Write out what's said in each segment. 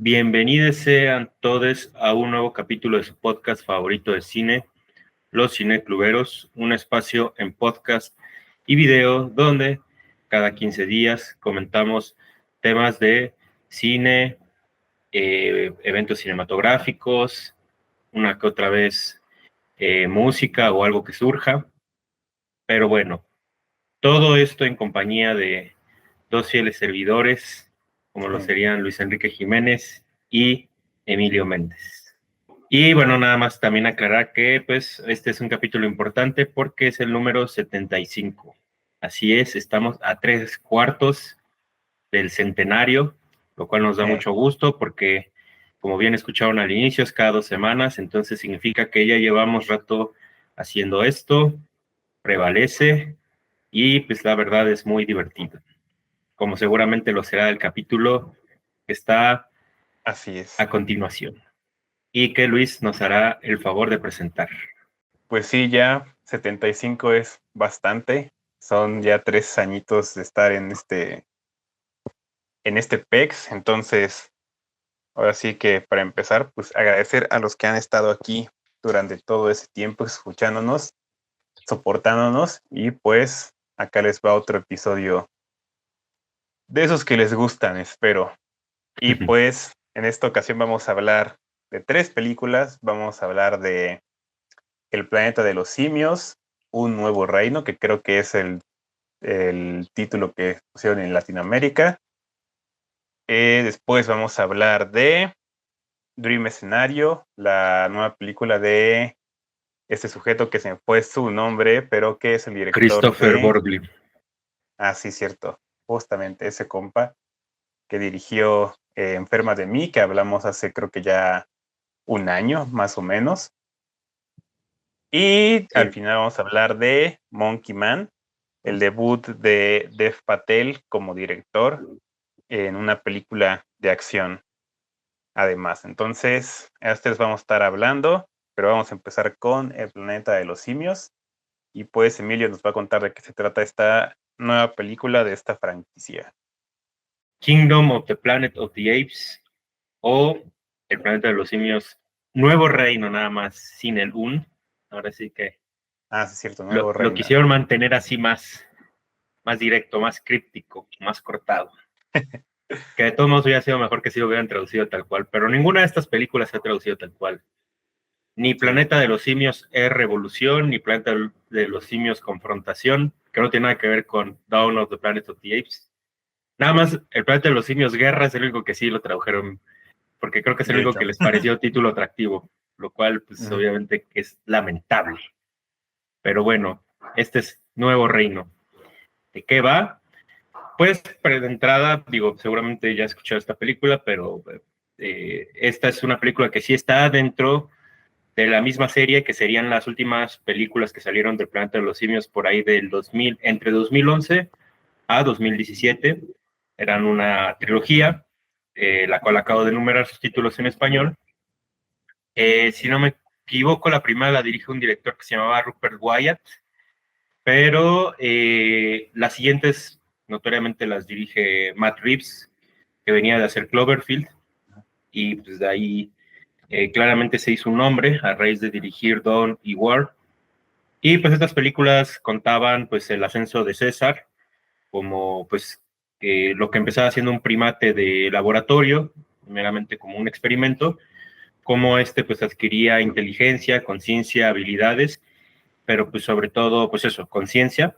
Bienvenidos sean todos a un nuevo capítulo de su podcast favorito de cine, Los Cinecluberos, un espacio en podcast y video donde cada 15 días comentamos temas de cine, eventos cinematográficos, una que otra vez música o algo que surja. Pero bueno, todo esto en compañía de dos fieles servidores, como lo serían Luis Enrique Jiménez y Emilio Méndez. Y bueno, nada más también aclarar que pues este es un capítulo importante porque es el número 75. Así es, estamos a 3/4 del centenario, lo cual nos da mucho gusto porque, como bien escucharon al inicio, es cada 2 semanas, entonces significa que ya llevamos rato haciendo esto, prevalece y pues la verdad es muy divertido, como seguramente lo será el capítulo que está Así es. a continuación y que Luis nos hará el favor de presentar. Pues sí, ya 75 es bastante. Son ya 3 añitos de estar en este PEX. Entonces, ahora sí que para empezar, pues agradecer a los que han estado aquí durante todo ese tiempo escuchándonos, soportándonos, y pues acá les va otro episodio de esos que les gustan, espero. Y pues en esta ocasión vamos a hablar de 3 películas. Vamos a hablar de El planeta de los simios, Un nuevo reino, que creo que es el título que pusieron en Latinoamérica. Después vamos a hablar de Dream Escenario, la nueva película de este sujeto que se me fue su nombre, pero que es el director Christopher de... Borgli. Ah, sí, cierto. Justamente ese compa que dirigió Enferma de mí, que hablamos hace creo que ya un año, más o menos. Y al final vamos a hablar de Monkey Man, el debut de Dev Patel como director en una película de acción, además. Entonces, a ustedes vamos a estar hablando, pero vamos a empezar con El planeta de los simios. Y pues Emilio nos va a contar de qué se trata esta nueva película de esta franquicia. Kingdom of the Planet of the Apes o El planeta de los simios, Nuevo Reino, nada más, sin el un. Ahora sí que Ah, sí, es cierto, Nuevo lo Reino. quisieron mantener así más directo, más críptico, más cortado. Que de todos modos hubiera sido mejor que si lo hubieran traducido tal cual, pero ninguna de estas películas se ha traducido tal cual. Ni Planeta de los Simios es Revolución, ni Planeta de los Simios Confrontación, que no tiene nada que ver con Dawn of the Planet of the Apes. Nada más, El Planeta de los Simios Guerra es el único que sí lo tradujeron, porque creo que es el De único hecho. que les pareció título atractivo, lo cual, pues, obviamente que es lamentable. Pero bueno, este es Nuevo Reino. ¿De qué va? Pues, de entrada, digo, seguramente ya he escuchado esta película, pero esta es una película que sí está dentro de la misma serie que serían las últimas películas que salieron del Planeta de los Simios por ahí del 2000, entre 2011 a 2017. Eran una trilogía, la cual acabo de enumerar sus títulos en español. Si no me equivoco, la primera la dirige un director que se llamaba Rupert Wyatt, pero las siguientes notoriamente las dirige Matt Reeves, que venía de hacer Cloverfield, y pues de ahí claramente se hizo un nombre a raíz de dirigir Dawn y War. Y pues estas películas contaban pues el ascenso de César como pues lo que empezaba siendo un primate de laboratorio, meramente como un experimento, cómo pues adquiría inteligencia, conciencia, habilidades, pero pues sobre todo pues eso, conciencia,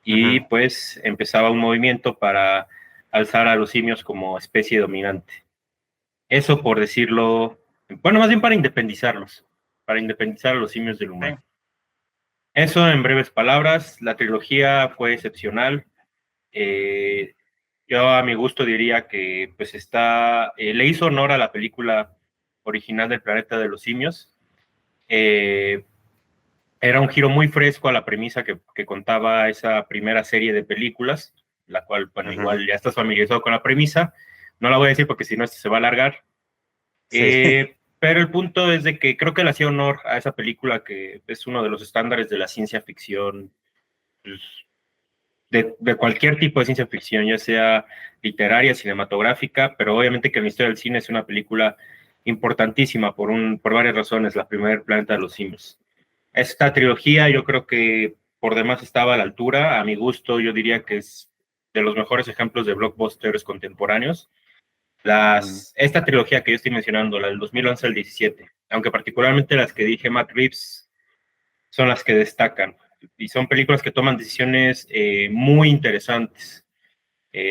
y pues empezaba un movimiento para alzar a los simios como especie dominante. Eso por decirlo, bueno, más bien para independizar a los simios del humano. Sí. Eso en breves palabras. La trilogía fue excepcional. Yo a mi gusto diría que pues le hizo honor a la película original del Planeta de los Simios. Era un giro muy fresco a la premisa que contaba esa primera serie de películas, la cual, bueno, igual ya estás familiarizado con la premisa. No la voy a decir porque si no esto se va a alargar. Sí. Pero el punto es de que creo que le hacía honor a esa película que es uno de los estándares de la ciencia ficción, pues, de cualquier tipo de ciencia ficción, ya sea literaria, cinematográfica, pero obviamente que en la historia del cine es una película importantísima por varias razones. La primera, El planeta de los simios. Esta trilogía yo creo que por demás estaba a la altura. A mi gusto, yo diría que es de los mejores ejemplos de blockbusters contemporáneos. Esta trilogía que yo estoy mencionando, la del 2011 al 17, aunque particularmente las que dije Matt Reeves son las que destacan. Y son películas que toman decisiones muy interesantes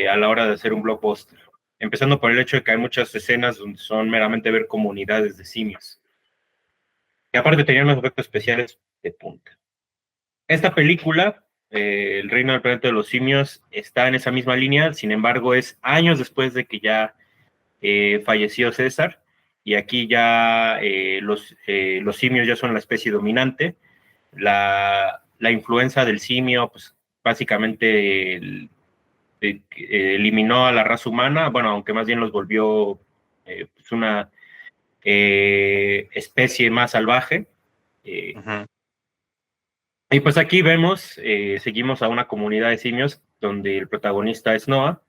a la hora de hacer un blockbuster. Empezando por el hecho de que hay muchas escenas donde son meramente ver comunidades de simios. Y aparte tenían unos efectos especiales de punta. Esta película, El reino del planeta de los simios, está en esa misma línea, sin embargo es años después de que ya falleció César, y aquí ya los simios ya son la especie dominante. La influencia del simio, pues básicamente eliminó a la raza humana, bueno, aunque más bien los volvió pues una especie más salvaje. Y pues aquí vemos, seguimos a una comunidad de simios donde el protagonista es Noah,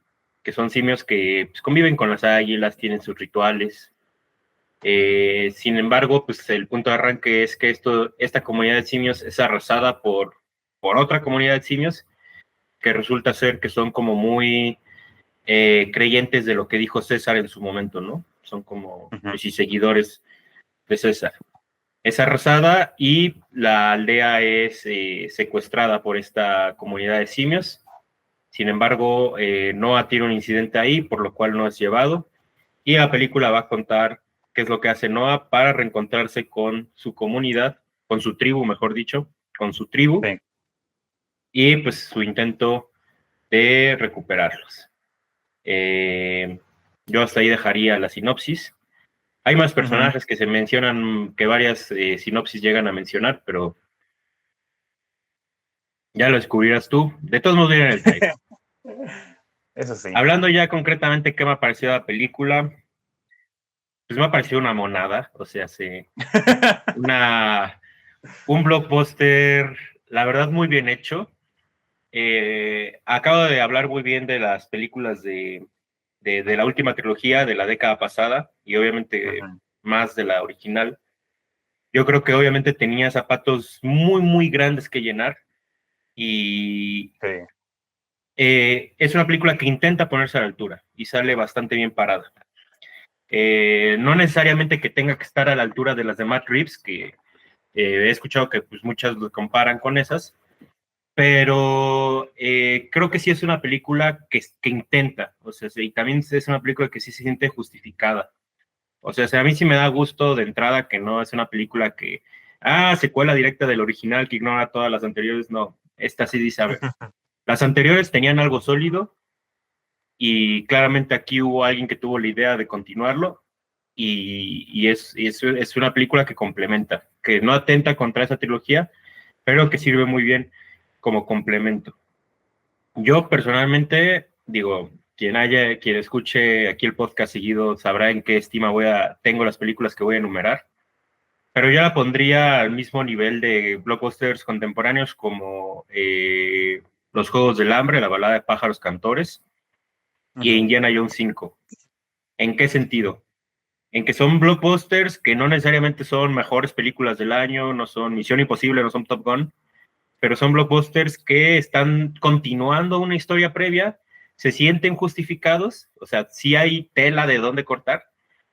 que son simios que pues, conviven con las águilas, tienen sus rituales. Sin embargo, pues el punto de arranque es que esta comunidad de simios es arrasada por otra comunidad de simios que resulta ser que son como muy creyentes de lo que dijo César en su momento, ¿no? Son como pues, y seguidores de César. Es arrasada y la aldea es secuestrada por esta comunidad de simios. Sin embargo, Noah tiene un incidente ahí, por lo cual no es llevado. Y la película va a contar qué es lo que hace Noah para reencontrarse con su comunidad, con su tribu, mejor dicho, con su tribu. Sí. Y pues su intento de recuperarlos. Yo hasta ahí dejaría la sinopsis. Hay más personajes que se mencionan, que varias sinopsis llegan a mencionar, pero ya lo descubrirás tú. De todos modos, viene en el trailer. Eso sí. Hablando ya concretamente qué me ha parecido la película, pues me ha parecido una monada, o sea, un blockbuster, la verdad, muy bien hecho. Acabo de hablar muy bien de las películas de la última trilogía de la década pasada y obviamente más de la original. Yo creo que obviamente tenía zapatos muy, muy grandes que llenar y es una película que intenta ponerse a la altura y sale bastante bien parada. No necesariamente que tenga que estar a la altura de las de Matt Reeves, que he escuchado que pues, muchas lo comparan con esas, pero creo que sí es una película que intenta, o sea, y también es una película que sí se siente justificada. O sea, a mí sí me da gusto de entrada que no es una película que, secuela directa del original que ignora todas las anteriores, no, esta sí dice, a ver, las anteriores tenían algo sólido y claramente aquí hubo alguien que tuvo la idea de continuarlo y es una película que complementa, que no atenta contra esa trilogía, pero que sirve muy bien como complemento. Yo personalmente, digo, quien escuche aquí el podcast seguido sabrá en qué estima tengo las películas que voy a enumerar, pero yo la pondría al mismo nivel de blockbusters contemporáneos como Los Juegos del Hambre, La balada de pájaros cantores y Indiana Jones 5. ¿En qué sentido? En que son blockbusters que no necesariamente son mejores películas del año, no son Misión Imposible, no son Top Gun, pero son blockbusters que están continuando una historia previa, se sienten justificados, o sea, sí hay tela de dónde cortar,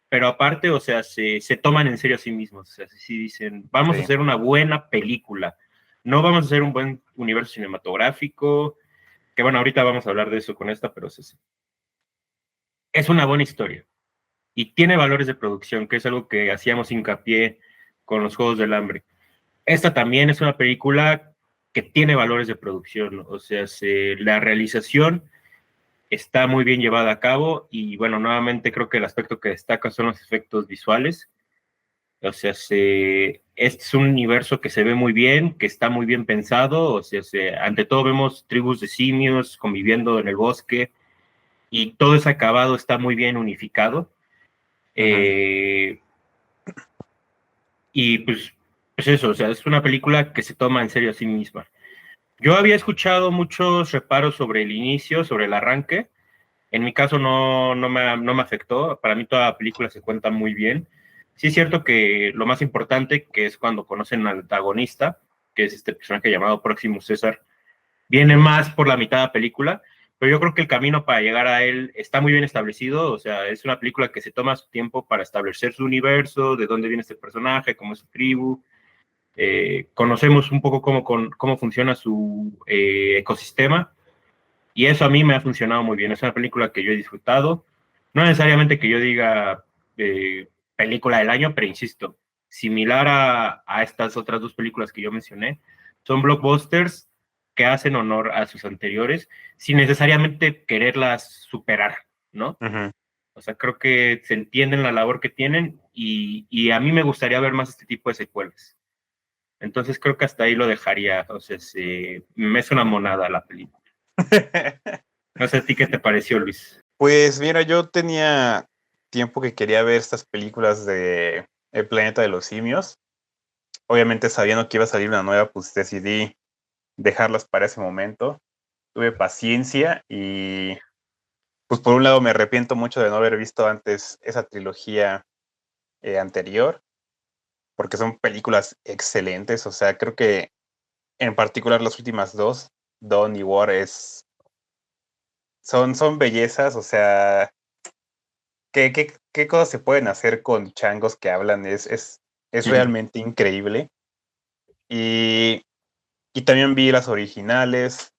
pero aparte, o sea, se toman en serio a sí mismos, o sea, sí dicen, vamos a hacer una buena película, no vamos a hacer un buen universo cinematográfico, que bueno, ahorita vamos a hablar de eso con esta, pero es una buena historia y tiene valores de producción, que es algo que hacíamos hincapié con los Juegos del Hambre. Esta también es una película que tiene valores de producción, o sea, la realización está muy bien llevada a cabo y bueno, nuevamente creo que el aspecto que destaca son los efectos visuales, o sea, este es un universo que se ve muy bien, que está muy bien pensado, o sea, ante todo vemos tribus de simios conviviendo en el bosque y todo ese acabado está muy bien unificado. Y pues eso, o sea, es una película que se toma en serio a sí misma. Yo había escuchado muchos reparos sobre el inicio, sobre el arranque. En mi caso no me afectó. Para mí toda la película se cuenta muy bien. Sí es cierto que lo más importante, que es cuando conocen al antagonista, que es este personaje llamado Próximo César, viene más por la mitad de la película, pero yo creo que el camino para llegar a él está muy bien establecido. O sea, es una película que se toma su tiempo para establecer su universo, de dónde viene este personaje, cómo es su tribu. Conocemos un poco cómo funciona su ecosistema, y eso a mí me ha funcionado muy bien. Es una película que yo he disfrutado. No necesariamente que yo diga película del año, pero insisto, similar a estas otras dos películas que yo mencioné, son blockbusters que hacen honor a sus anteriores sin necesariamente quererlas superar, ¿no? Ujú. O sea, creo que se entienden la labor que tienen, y a mí me gustaría ver más este tipo de secuelas. Entonces creo que hasta ahí lo dejaría. O sea, me es una monada la película. No sé a ti qué te pareció, Luis. Pues mira, yo tenía tiempo que quería ver estas películas de El planeta de los simios. Obviamente sabiendo que iba a salir una nueva, pues decidí dejarlas para ese momento. Tuve paciencia y pues por un lado me arrepiento mucho de no haber visto antes esa trilogía anterior, porque son películas excelentes. O sea, creo que en particular las últimas dos, Dawn y War, son bellezas. O sea, ¿qué cosas se pueden hacer con changos que hablan? Es realmente increíble. Y, y también vi las originales.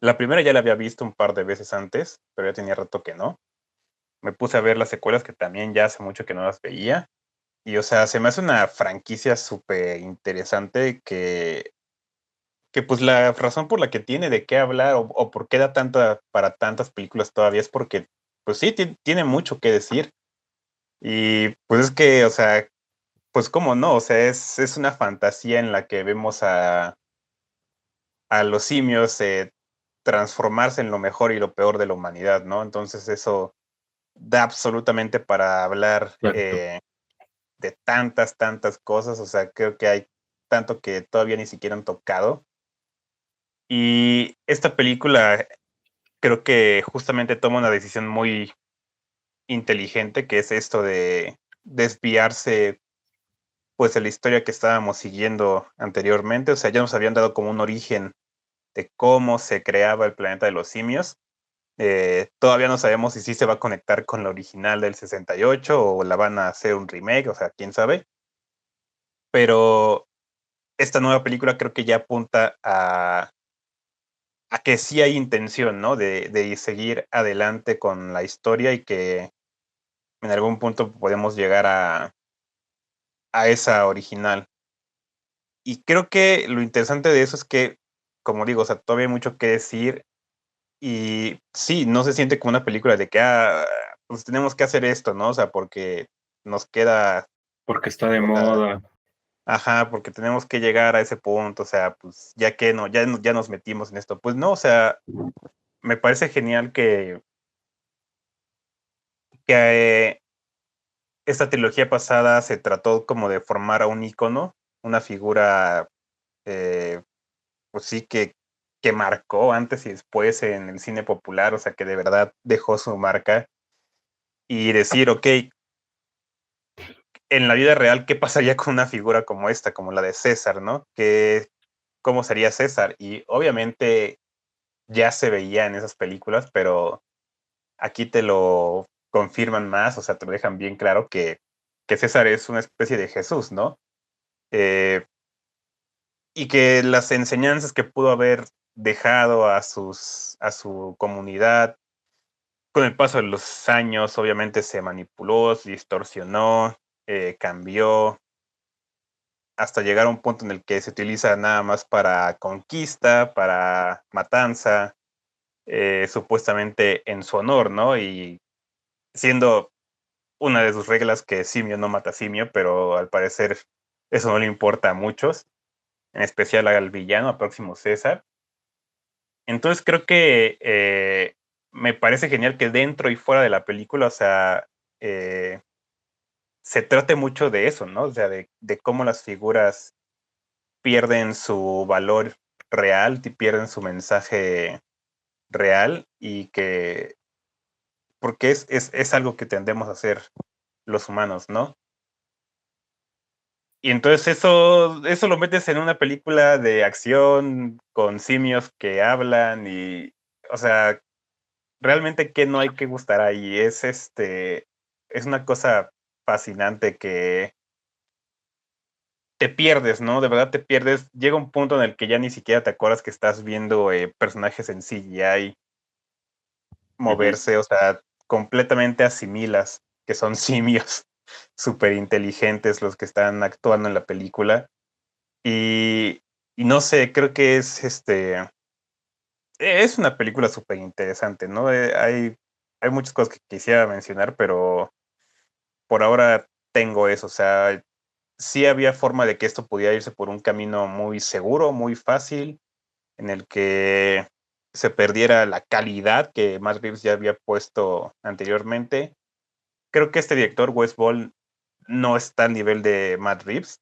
La primera ya la había visto un par de veces antes, pero ya tenía rato que no. Me puse a ver las secuelas que también ya hace mucho que no las veía. Y o sea, se me hace una franquicia súper interesante que pues la razón por la que tiene de qué hablar o por qué da tanta para tantas películas todavía es porque, pues sí, tiene mucho que decir. Y pues es que, o sea, pues cómo no, o sea, es una fantasía en la que vemos a los simios transformarse en lo mejor y lo peor de la humanidad, ¿no? Entonces eso da absolutamente para hablar Exacto. de tantas, tantas cosas. O sea, creo que hay tanto que todavía ni siquiera han tocado. Y esta película creo que justamente toma una decisión muy inteligente, que es esto de desviarse pues de la historia que estábamos siguiendo anteriormente. O sea, ya nos habían dado como un origen de cómo se creaba el planeta de los simios. Todavía no sabemos si sí se va a conectar con la original del 68 o la van a hacer un remake, o sea, quién sabe. Pero esta nueva película creo que ya apunta a que sí hay intención, ¿no? De seguir adelante con la historia y que en algún punto podemos llegar a esa original. Y creo que lo interesante de eso es que, como digo, o sea, todavía hay mucho que decir. Y sí, no se siente como una película de que, pues tenemos que hacer esto, ¿no? O sea, porque nos queda, Porque está de o sea, moda. ajá, porque tenemos que llegar a ese punto. O sea, pues ya que no, ya nos metimos en esto. Pues no, o sea, me parece genial que esta trilogía pasada se trató como de formar a un ícono, una figura, eh, pues sí, que marcó antes y después en el cine popular. O sea, que de verdad dejó su marca y decir, ok, en la vida real, ¿qué pasaría con una figura como esta, como la de César, ¿no? ¿Cómo sería César? Y obviamente ya se veía en esas películas, pero aquí te lo confirman más. O sea, te lo dejan bien claro que César es una especie de Jesús, ¿no? Eh, y que las enseñanzas que pudo haber dejado a su comunidad, con el paso de los años, obviamente se manipuló, se distorsionó, cambió, hasta llegar a un punto en el que se utiliza nada más para conquista, para matanza, supuestamente en su honor, ¿no? Y siendo una de sus reglas que simio no mata simio, pero al parecer eso no le importa a muchos, en especial al villano, a Próximo César. Entonces creo que me parece genial que dentro y fuera de la película, o sea, eh, se trate mucho de eso, ¿no? O sea, de cómo las figuras pierden su valor real, pierden su mensaje real y que porque es algo que tendemos a hacer los humanos, ¿no? Y entonces eso lo metes en una película de acción con simios que hablan y, o sea, realmente que no hay que gustar ahí. Es una cosa fascinante que te pierdes, ¿no? De verdad te pierdes. Llega un punto en el que ya ni siquiera te acuerdas que estás viendo personajes en CGI moverse, o sea, completamente asimilas que son simios súper inteligentes los que están actuando en la película. Y, y no sé, creo que es una película súper interesante, ¿no? Hay muchas cosas que quisiera mencionar, pero por ahora tengo eso, o sea, sí había forma de que esto pudiera irse por un camino muy seguro, muy fácil, en el que se perdiera la calidad que Matt Reeves ya había puesto anteriormente. Creo que este director, Wes Ball, no está al nivel de Matt Reeves,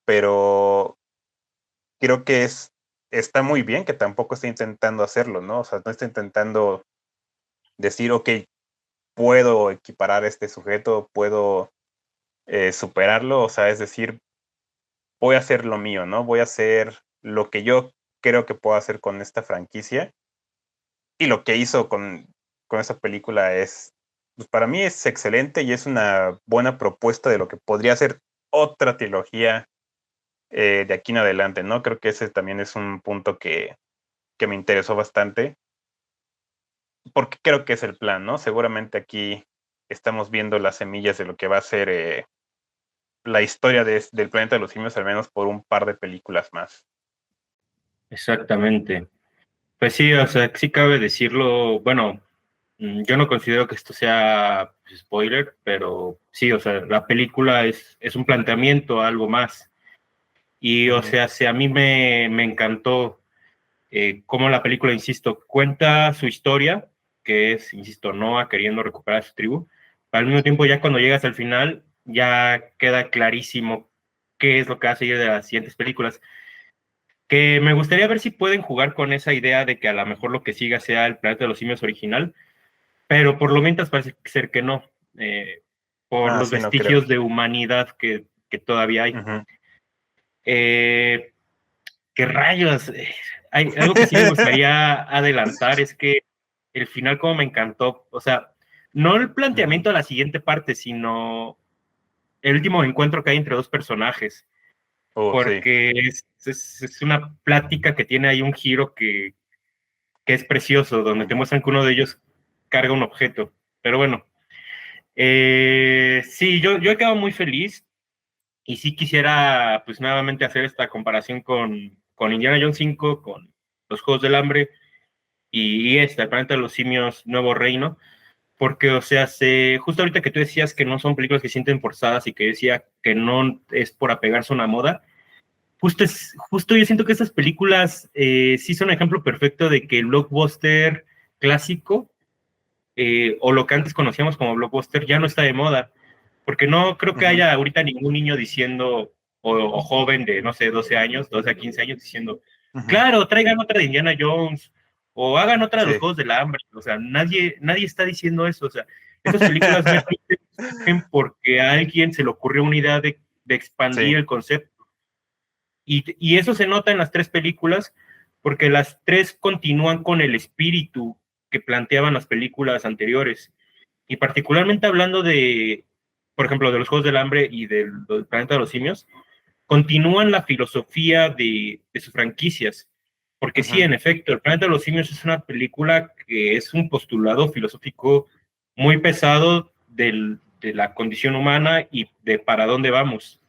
pero creo que está muy bien que tampoco esté intentando hacerlo, ¿no? O sea, no está intentando decir, ok, puedo equiparar a este sujeto, puedo superarlo, o sea, es decir, voy a hacer lo mío, ¿no? Voy a hacer lo que yo creo que puedo hacer con esta franquicia. Y lo que hizo con esa película pues para mí es excelente y es una buena propuesta de lo que podría ser otra trilogía de aquí en adelante, ¿no? Creo que ese también es un punto que me interesó bastante, porque creo que es el plan, ¿no? Seguramente aquí estamos viendo las semillas de lo que va a ser la historia del planeta de los simios, al menos por un par de películas más. Exactamente. Pues sí, o sea, sí cabe decirlo, bueno, yo no considero que esto sea spoiler, pero sí, o sea, la película es un planteamiento, algo más. Y, o sea, si a mí me encantó cómo la película, insisto, cuenta su historia, que es, insisto, Noah queriendo recuperar a su tribu, pero al mismo tiempo ya cuando llegas al final ya queda clarísimo qué es lo que va a seguir de las siguientes películas, que me gustaría ver si pueden jugar con esa idea de que a lo mejor lo que siga sea el Planeta de los Simios original, pero por lo mientras parece ser que no, por los Sí, no creo. vestigios de humanidad que todavía hay. Eh, ¿Qué rayos? Hay algo que sí me gustaría adelantar, es que el final como me encantó, o sea, no el planteamiento de la siguiente parte, sino el último encuentro que hay entre dos personajes, Sí. porque es una plática que tiene ahí un giro que es precioso, donde te muestran que uno de ellos carga un objeto. Pero bueno, sí, yo he quedado muy feliz y sí quisiera pues nuevamente hacer esta comparación con Indiana Jones 5, con los Juegos del Hambre y esta, el Planeta de los Simios, Nuevo Reino, porque, o sea, justo ahorita que tú decías que no son películas que se sienten forzadas y que decía que no es por apegarse a una moda, justo yo siento que estas películas sí son ejemplo perfecto de que el blockbuster clásico, o lo que antes conocíamos como blockbuster, ya no está de moda, porque no creo que haya ahorita ningún niño diciendo, o joven de, no sé, 12 años, 12 a 15 años, diciendo, claro, traigan otra de Indiana Jones, o hagan otra de los Sí. Juegos del Hambre, o sea, nadie está diciendo eso, o sea, estas películas meramente surgen porque a alguien se le ocurrió una idea de expandir Sí. el concepto. Y eso se nota en las tres películas, porque las tres continúan con el espíritu que planteaban las películas anteriores. Y particularmente hablando de, por ejemplo, de los Juegos del Hambre y del Planeta de los Simios, continúan la filosofía de sus franquicias. Porque sí, en efecto, el Planeta de los Simios es una película que es un postulado filosófico muy pesado de la condición humana y de para dónde vamos.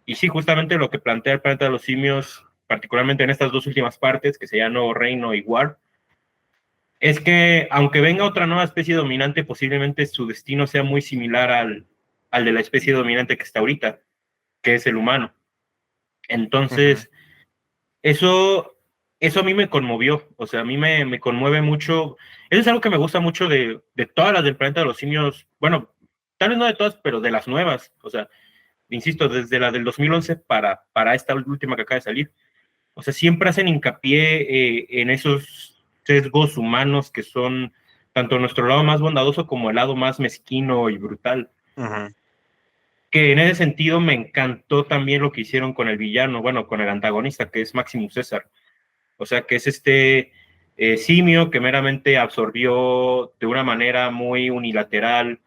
Y sí, justamente lo que plantea el Planeta de los Simios, particularmente en estas dos últimas partes, que se llama Nuevo Reino y War, es que aunque venga otra nueva especie dominante, posiblemente su destino sea muy similar al de la especie dominante que está ahorita, que es el humano. Entonces, eso, eso a mí me conmovió, o sea, a mí me conmueve mucho. Eso es algo que me gusta mucho de todas las del Planeta de los Simios, bueno, tal vez no de todas, pero de las nuevas, o sea, insisto, desde la del 2011 para esta última que acaba de salir. O sea, siempre hacen hincapié en esos sesgos humanos que son tanto nuestro lado más bondadoso como el lado más mezquino y brutal. Ujú. Que en ese sentido me encantó también lo que hicieron con el villano, bueno, con el antagonista, que es Maximus César. O sea, que es este simio que meramente absorbió de una manera muy unilateral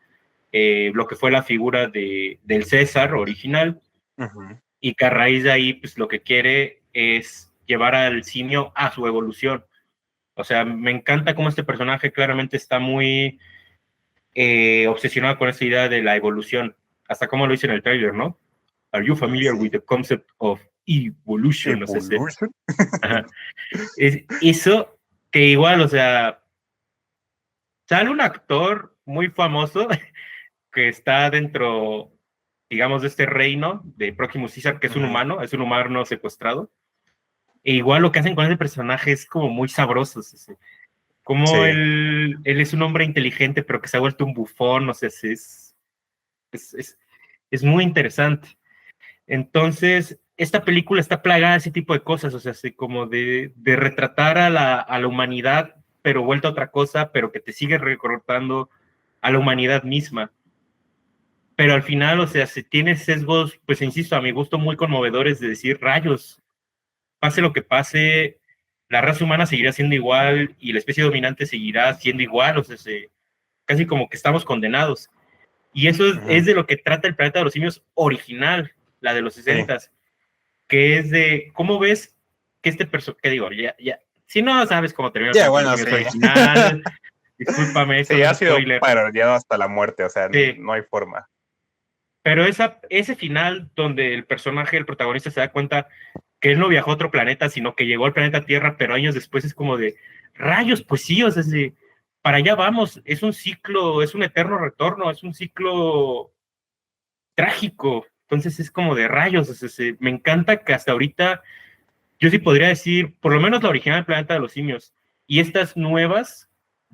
lo que fue la figura del César original, Ujú. y que a raíz de ahí, pues lo que quiere es llevar al simio a su evolución. O sea, me encanta cómo este personaje claramente está muy obsesionado con esa idea de la evolución, hasta como lo dice en el trailer, ¿no? Are you familiar with Sí. the concept of evolution? O sea, Evolution. es eso que igual, o sea, sale un actor muy famoso que está dentro, digamos, de este reino de Proximus Caesar, que Ujú. es un humano secuestrado. E igual lo que hacen con ese personaje es como muy sabroso. O sea, como Sí. él es un hombre inteligente, pero que se ha vuelto un bufón, o sea, es, es, es muy interesante. Entonces, esta película está plagada de ese tipo de cosas, o sea, así como de retratar a la humanidad, pero vuelta a otra cosa, pero que te sigue recordando a la humanidad misma. Pero al final, o sea, si tiene sesgos, pues insisto, a mi gusto muy conmovedores de decir, rayos, pase lo que pase, la raza humana seguirá siendo igual y la especie dominante seguirá siendo igual, o sea, casi como que estamos condenados. Y eso Ujú. de lo que trata el planeta de los simios original, la de los Sí. 60, que es de cómo ves que este personaje, que digo, si no sabes cómo termina el Ya, planeta de los bueno, simios sí. original, discúlpame, esto Sí, no ha es sido spoiler. parodiado hasta la muerte, o sea, Sí, no hay forma. pero ese final donde el personaje, el protagonista, se da cuenta que él no viajó a otro planeta, sino que llegó al planeta Tierra, pero años después es como de rayos, pues sí, o sea, para allá vamos, es un ciclo, es un eterno retorno, es un ciclo trágico. Entonces es como de rayos, o sea, me encanta que hasta ahorita yo sí podría decir, por lo menos la original Planeta de los Simios y estas nuevas,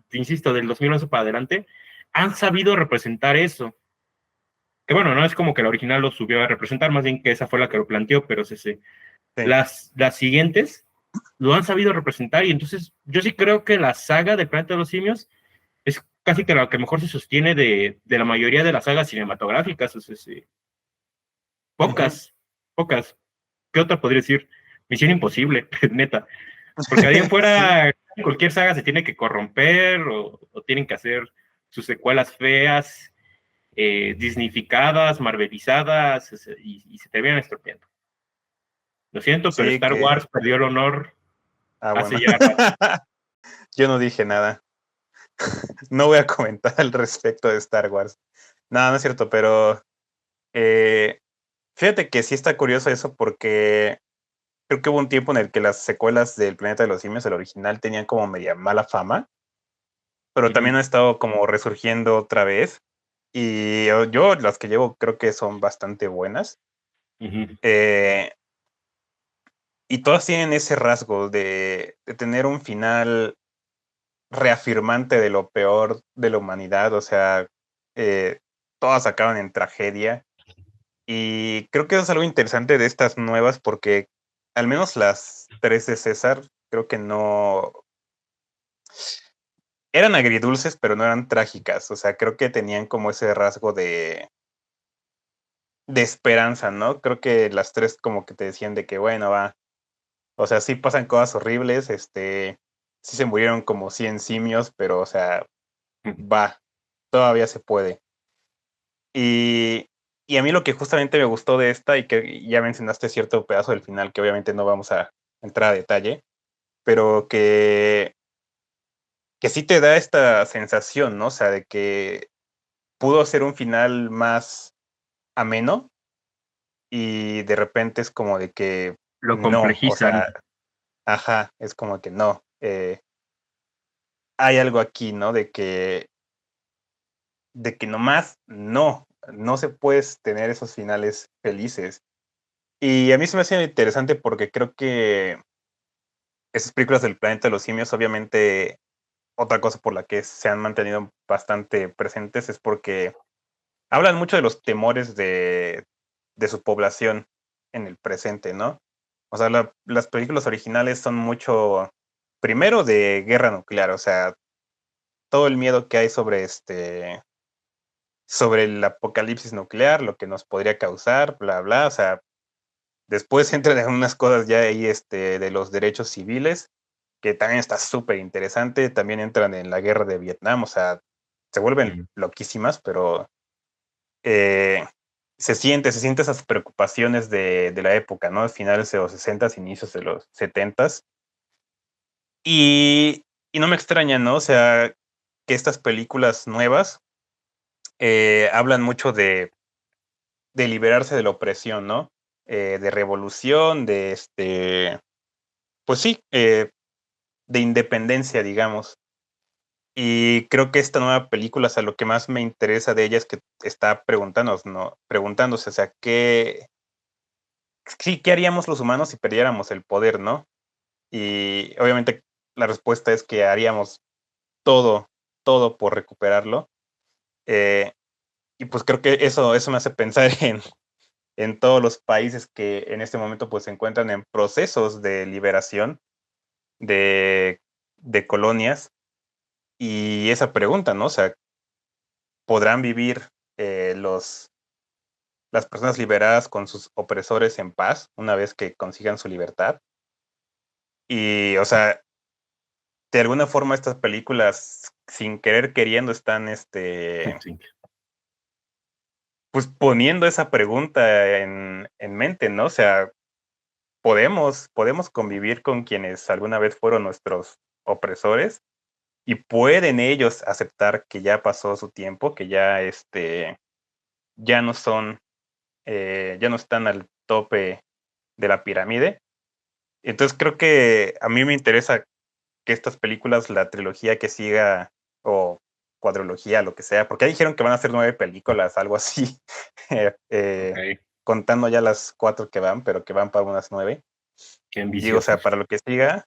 te insisto, del 2011 para adelante, han sabido representar eso. Que bueno, no es como que la original lo subió a representar, más bien que esa fue la que lo planteó, pero Sí. las siguientes lo han sabido representar y entonces yo sí creo que la saga de Planeta de los Simios es casi que la que mejor se sostiene de la mayoría de las sagas cinematográficas. O sea, Ujú. pocas, pocas. ¿Qué otra podría decir? Misión Imposible, neta. Porque ahí en Sí. fuera cualquier saga se tiene que corromper o tienen que hacer sus secuelas feas, disneyficadas, marvelizadas, y se terminan estropeando. Lo siento, pero Sí, Star que. Wars perdió el honor Ah, hace bueno. ya rato. Yo no dije nada. No voy a comentar al respecto de Star Wars. No, no es cierto, pero eh, fíjate que sí está curioso eso porque creo que hubo un tiempo en el que las secuelas del Planeta de los Simios, el original, tenían como media mala fama, pero también Ujú, ha estado como resurgiendo otra vez. Y yo las que llevo creo que son bastante buenas. ujú. Eh, y todas tienen ese rasgo de tener un final reafirmante de lo peor de la humanidad. O sea, eh, todas acaban en tragedia. Y creo que eso es algo interesante de estas nuevas porque al menos las tres de César creo que no eran agridulces, pero no eran trágicas. O sea, creo que tenían como ese rasgo de esperanza, ¿no? Creo que las tres como que te decían de que, bueno, va. O sea, sí pasan cosas horribles, sí se murieron como 100 simios, pero, o sea, va, todavía se puede. Y, y a mí lo que justamente me gustó de esta, y que ya mencionaste cierto pedazo del final, que obviamente no vamos a entrar a detalle, pero que sí te da esta sensación, ¿no? O sea, de que pudo ser un final más ameno y de repente es como de que Lo no, o complejizan. sea, ajá, es como que no. Hay algo aquí, ¿no? De que nomás no se puedes tener esos finales felices. Y a mí se me hace interesante porque creo que esas películas del planeta de los simios, obviamente, otra cosa por la que se han mantenido bastante presentes es porque hablan mucho de los temores de su población en el presente, ¿no? O sea, las películas originales son mucho, primero de guerra nuclear, o sea, todo el miedo que hay sobre el apocalipsis nuclear, lo que nos podría causar, bla, bla, o sea, después entran en unas cosas ya ahí de los derechos civiles, que también está súper interesante, también entran en la guerra de Vietnam, o sea, se vuelven loquísimas, pero eh, se siente esas preocupaciones de la época, ¿no? Finales de los 60s, inicios de los 70s. Y no me extraña, ¿no? O sea, que estas películas nuevas hablan mucho de liberarse de la opresión, ¿no? De revolución, pues sí, de independencia, digamos. Y creo que esta nueva película, o sea, lo que más me interesa de ella es que está preguntándonos, ¿no? Preguntándose, o sea, sí, ¿qué haríamos los humanos si perdiéramos el poder, ¿no? Y obviamente la respuesta es que haríamos todo, todo por recuperarlo. Eh, y pues creo que eso me hace pensar en todos los países que en este momento pues se encuentran en procesos de liberación de, de colonias. Y esa pregunta, ¿no? O sea, ¿podrán vivir las personas liberadas con sus opresores en paz una vez que consigan su libertad? Y, o sea, de alguna forma estas películas, sin querer queriendo, están, Sí. pues poniendo esa pregunta en mente, ¿no? O sea, podemos convivir con quienes alguna vez fueron nuestros opresores y pueden ellos aceptar que ya pasó su tiempo, que ya, ya no son, ya no están al tope de la pirámide. Entonces creo que a mí me interesa que estas películas, la trilogía que siga, o cuadrología, lo que sea, porque ya dijeron que van a ser 9 películas, algo así, Ok, contando ya las 4 que van, pero que van para unas 9. qué Digo, o sea, ambiciosos. para lo que siga,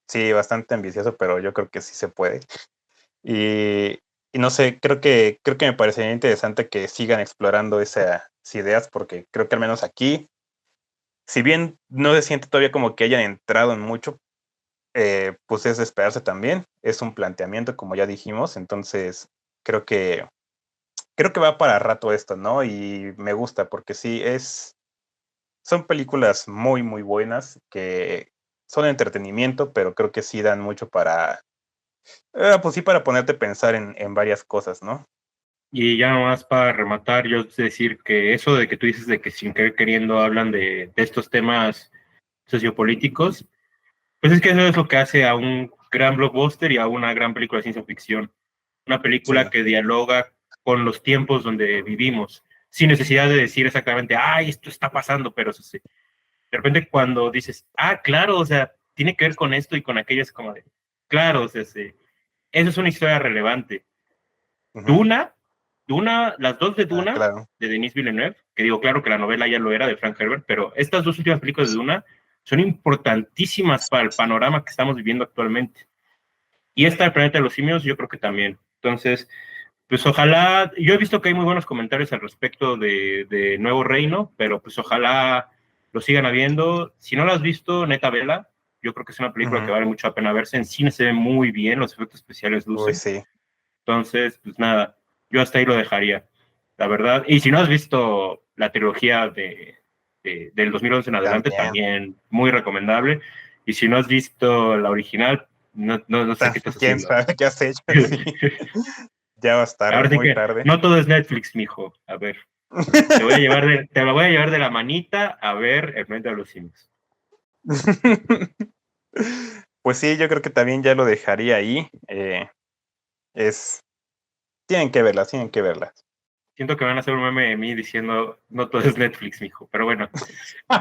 sí, bastante ambicioso, pero yo creo que sí se puede. Y, y no sé, creo que me parecería interesante que sigan explorando esas ideas, porque creo que al menos aquí, si bien no se siente todavía como que hayan entrado en mucho, pues es de esperarse también. Es un planteamiento, como ya dijimos, entonces creo que creo que va para rato esto, ¿no? Y me gusta porque sí son películas muy muy buenas que son entretenimiento, pero creo que sí dan mucho para pues sí para ponerte a pensar en varias cosas, ¿no? Y ya nomás para rematar, yo decir que eso de que tú dices de que sin querer queriendo hablan de estos temas sociopolíticos, pues es que eso es lo que hace a un gran blockbuster y a una gran película de ciencia ficción. Una película Sí. que dialoga con los tiempos donde vivimos, sin necesidad de decir exactamente, ay, esto está pasando, pero sí, de repente cuando dices, ah, claro, o sea, tiene que ver con esto y con aquello, es como de, claro, o sea, sí, eso es una historia relevante. Ujú. Duna, Duna, las dos de Ah, Duna, claro. de Denis Villeneuve, que digo, claro que la novela ya lo era de Frank Herbert, pero estas dos últimas películas de Duna son importantísimas para el panorama que estamos viviendo actualmente. Y esta del Planeta de los Simios, yo creo que también. Entonces, pues ojalá, yo he visto que hay muy buenos comentarios al respecto de Nuevo Reino, pero pues ojalá lo sigan habiendo. Si no lo has visto, neta vela. Yo creo que es una película que Ujú. vale mucho la pena verse. En cine se ve muy bien, los efectos especiales Uy, lucen. sí. Entonces, pues nada, yo hasta ahí lo dejaría, la verdad. Y si no has visto la trilogía del 2011 en adelante, También. también muy recomendable. Y si no has visto la original, no sé qué estás ¿Quién haciendo. sabe qué has hecho? Sí. Ya vas tarde, Ahora sí muy que tarde. no todo es Netflix, mijo. A ver, te la voy a llevar de la manita a ver El Planeta de los Simios. Pues sí, yo creo que también ya lo dejaría ahí. Es, tienen que verlas, tienen que verlas. Siento que van a hacer un meme de mí diciendo no todo es Netflix, mijo. Pero bueno,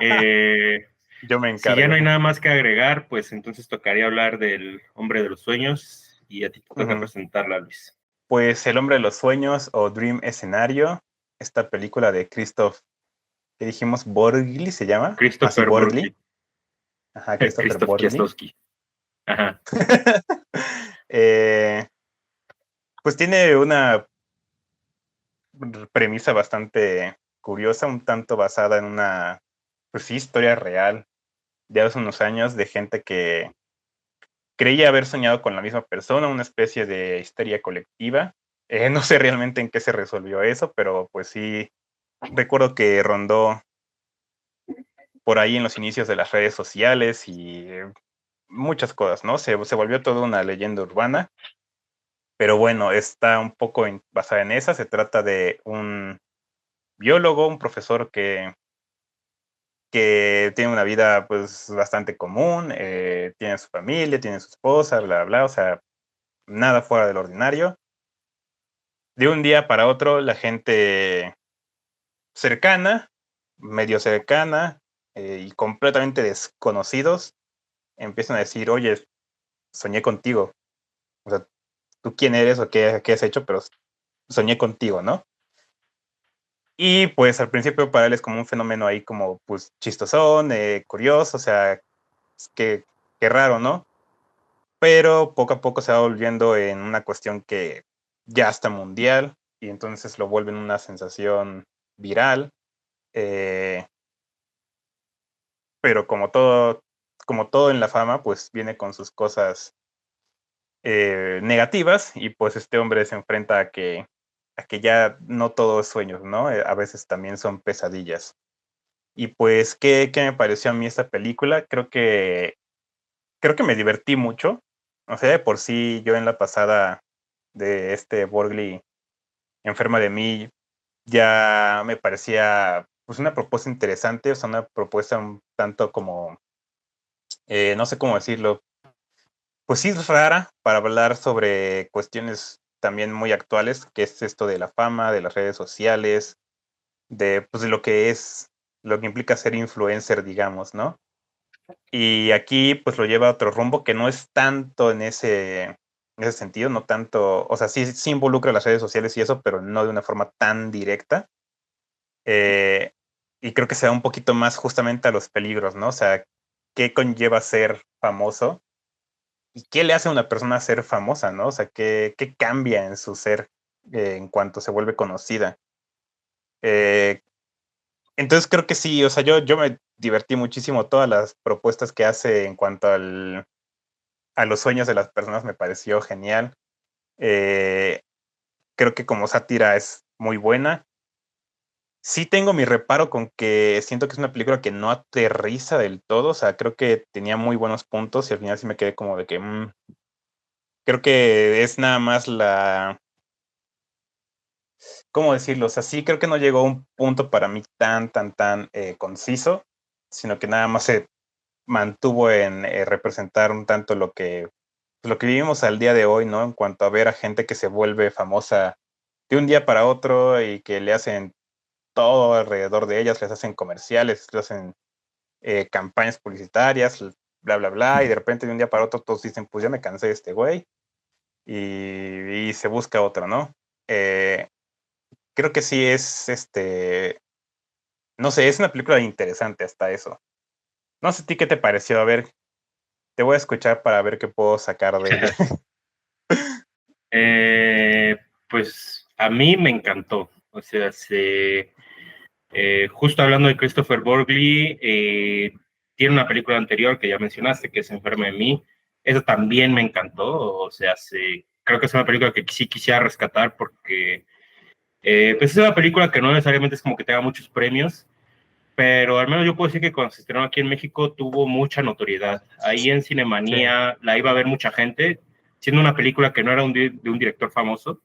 eh, Yo me si ya no encargo. hay nada más que agregar, pues entonces tocaría hablar del Hombre de los Sueños y a ti te toca Ujú. presentarla, Luis. Pues El hombre de los sueños o Dream Escenario, esta película de Christoph, ¿qué dijimos? Borgli se llama. Ah, sí, Christopher Borgli. Borgli, Ajá, Christopher Christoph Borgli. Kieslowski. Ajá. Eh, pues tiene una premisa bastante curiosa, un tanto basada en una, pues sí, historia real de hace unos años de gente que creía haber soñado con la misma persona, una especie de histeria colectiva. No sé realmente en qué se resolvió eso, pero pues sí, recuerdo que rondó por ahí en los inicios de las redes sociales y muchas cosas, ¿no? Se volvió toda una leyenda urbana, pero bueno, está un poco basada en esa. Se trata de un biólogo, un profesor que tiene una vida pues bastante común, tiene su familia, tiene su esposa, bla, bla, o sea, nada fuera del ordinario. De un día para otro, la gente cercana, medio cercana y completamente desconocidos empiezan a decir, oye, soñé contigo. O sea, ¿tú quién eres o qué has hecho? Pero soñé contigo, ¿no? Y pues al principio para él es como un fenómeno ahí como pues chistosón, curioso, o sea, qué raro, ¿no? Pero poco a poco se va volviendo en una cuestión que ya está mundial y entonces lo vuelven una sensación viral. eh, pero como todo en la fama, pues viene con sus cosas negativas y pues este hombre se enfrenta a que ya no todo es sueños, ¿no? A veces también son pesadillas. Y pues, ¿qué me pareció a mí esta película? Creo que me divertí mucho. O sea, de por sí yo en la pasada de este Borgli enferma de mí ya me parecía pues una propuesta interesante, o sea, una propuesta un tanto como, no sé cómo decirlo, pues sí es rara para hablar sobre cuestiones también muy actuales, que es esto de la fama, de las redes sociales, de pues de lo que implica ser influencer, digamos, ¿no? Y aquí pues lo lleva a otro rumbo que no es tanto en ese sentido, no tanto, o sea, sí involucra las redes sociales y eso, pero no de una forma tan directa. Eh, y creo que se da un poquito más justamente a los peligros, ¿no? O sea, ¿qué conlleva ser famoso? ¿Y qué le hace a una persona ser famosa, no? O sea, ¿qué cambia en su ser en cuanto se vuelve conocida? Eh, entonces creo que sí, o sea, yo me divertí muchísimo. Todas las propuestas que hace en cuanto a los sueños de las personas me pareció genial. Eh, Creo que como sátira es muy buena. Sí tengo mi reparo con que siento que es una película que no aterriza del todo, o sea, creo que tenía muy buenos puntos y al final sí me quedé como de que creo que es nada más ¿cómo decirlo? O sea, sí creo que no llegó a un punto para mí tan conciso, sino que nada más se mantuvo en representar un tanto lo que vivimos al día de hoy, ¿no? En cuanto a ver a gente que se vuelve famosa de un día para otro y que le hacen todo alrededor de ellas, les hacen comerciales, les hacen campañas publicitarias, bla, bla, bla, y de repente de un día para otro todos dicen, pues ya me cansé de este güey, y se busca otro, ¿no? Creo que sí es, no sé, es una película interesante hasta eso. No sé a ti qué te pareció, a ver, te voy a escuchar para ver qué puedo sacar de ella. Pues a mí me encantó. O sea, justo hablando de Christopher Borgli, tiene una película anterior que ya mencionaste, que es Enferma de mí. Esa también me encantó. O sea, creo que es una película que sí quisiera rescatar porque pues es una película que no necesariamente es como que tenga muchos premios, pero al menos yo puedo decir que cuando se estrenó aquí en México tuvo mucha notoriedad. Ahí en Sí, Cinemanía la iba a ver mucha gente, siendo una película que no era de un director famoso.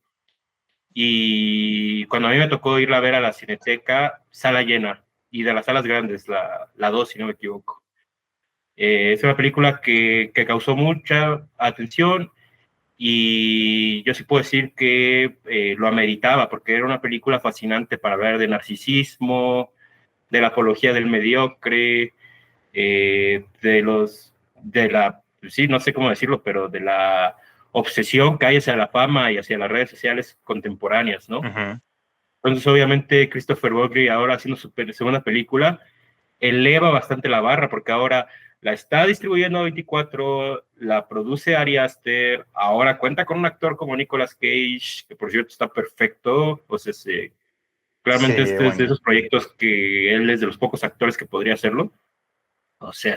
Y cuando a mí me tocó irla a ver a la Cineteca, sala llena, y de las salas grandes, la 2, si no me equivoco. Es una película que causó mucha atención y yo sí puedo decir que lo ameritaba, porque era una película fascinante para hablar de narcisismo, de la apología del mediocre, sí, no sé cómo decirlo, pero de la obsesión que hay hacia la fama y hacia las redes sociales contemporáneas, ¿no? ujú, Entonces, obviamente, Christopher Borgli ahora haciendo su segunda película eleva bastante la barra porque ahora la está distribuyendo 24, la produce Ari Aster, ahora cuenta con un actor como Nicolas Cage, que por cierto está perfecto, pues claramente sí, este es de bueno, esos proyectos que él es de los pocos actores que podría hacerlo. O sea,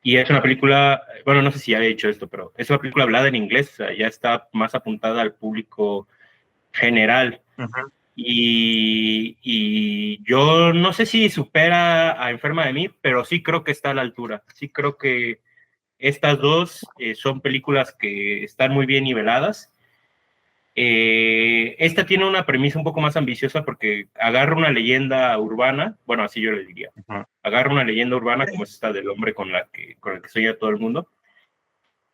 y es una película, bueno, no sé si ya he dicho esto, pero es una película hablada en inglés, o sea, ya está más apuntada al público general. Ujú. Y yo no sé si supera a Enferma de mí, pero sí creo que está a la altura. Sí creo que estas dos son películas que están muy bien niveladas. Esta tiene una premisa un poco más ambiciosa porque agarra una leyenda urbana, bueno, así yo le diría, Ujú. agarra una leyenda urbana como es esta del hombre con el que sueña todo el mundo,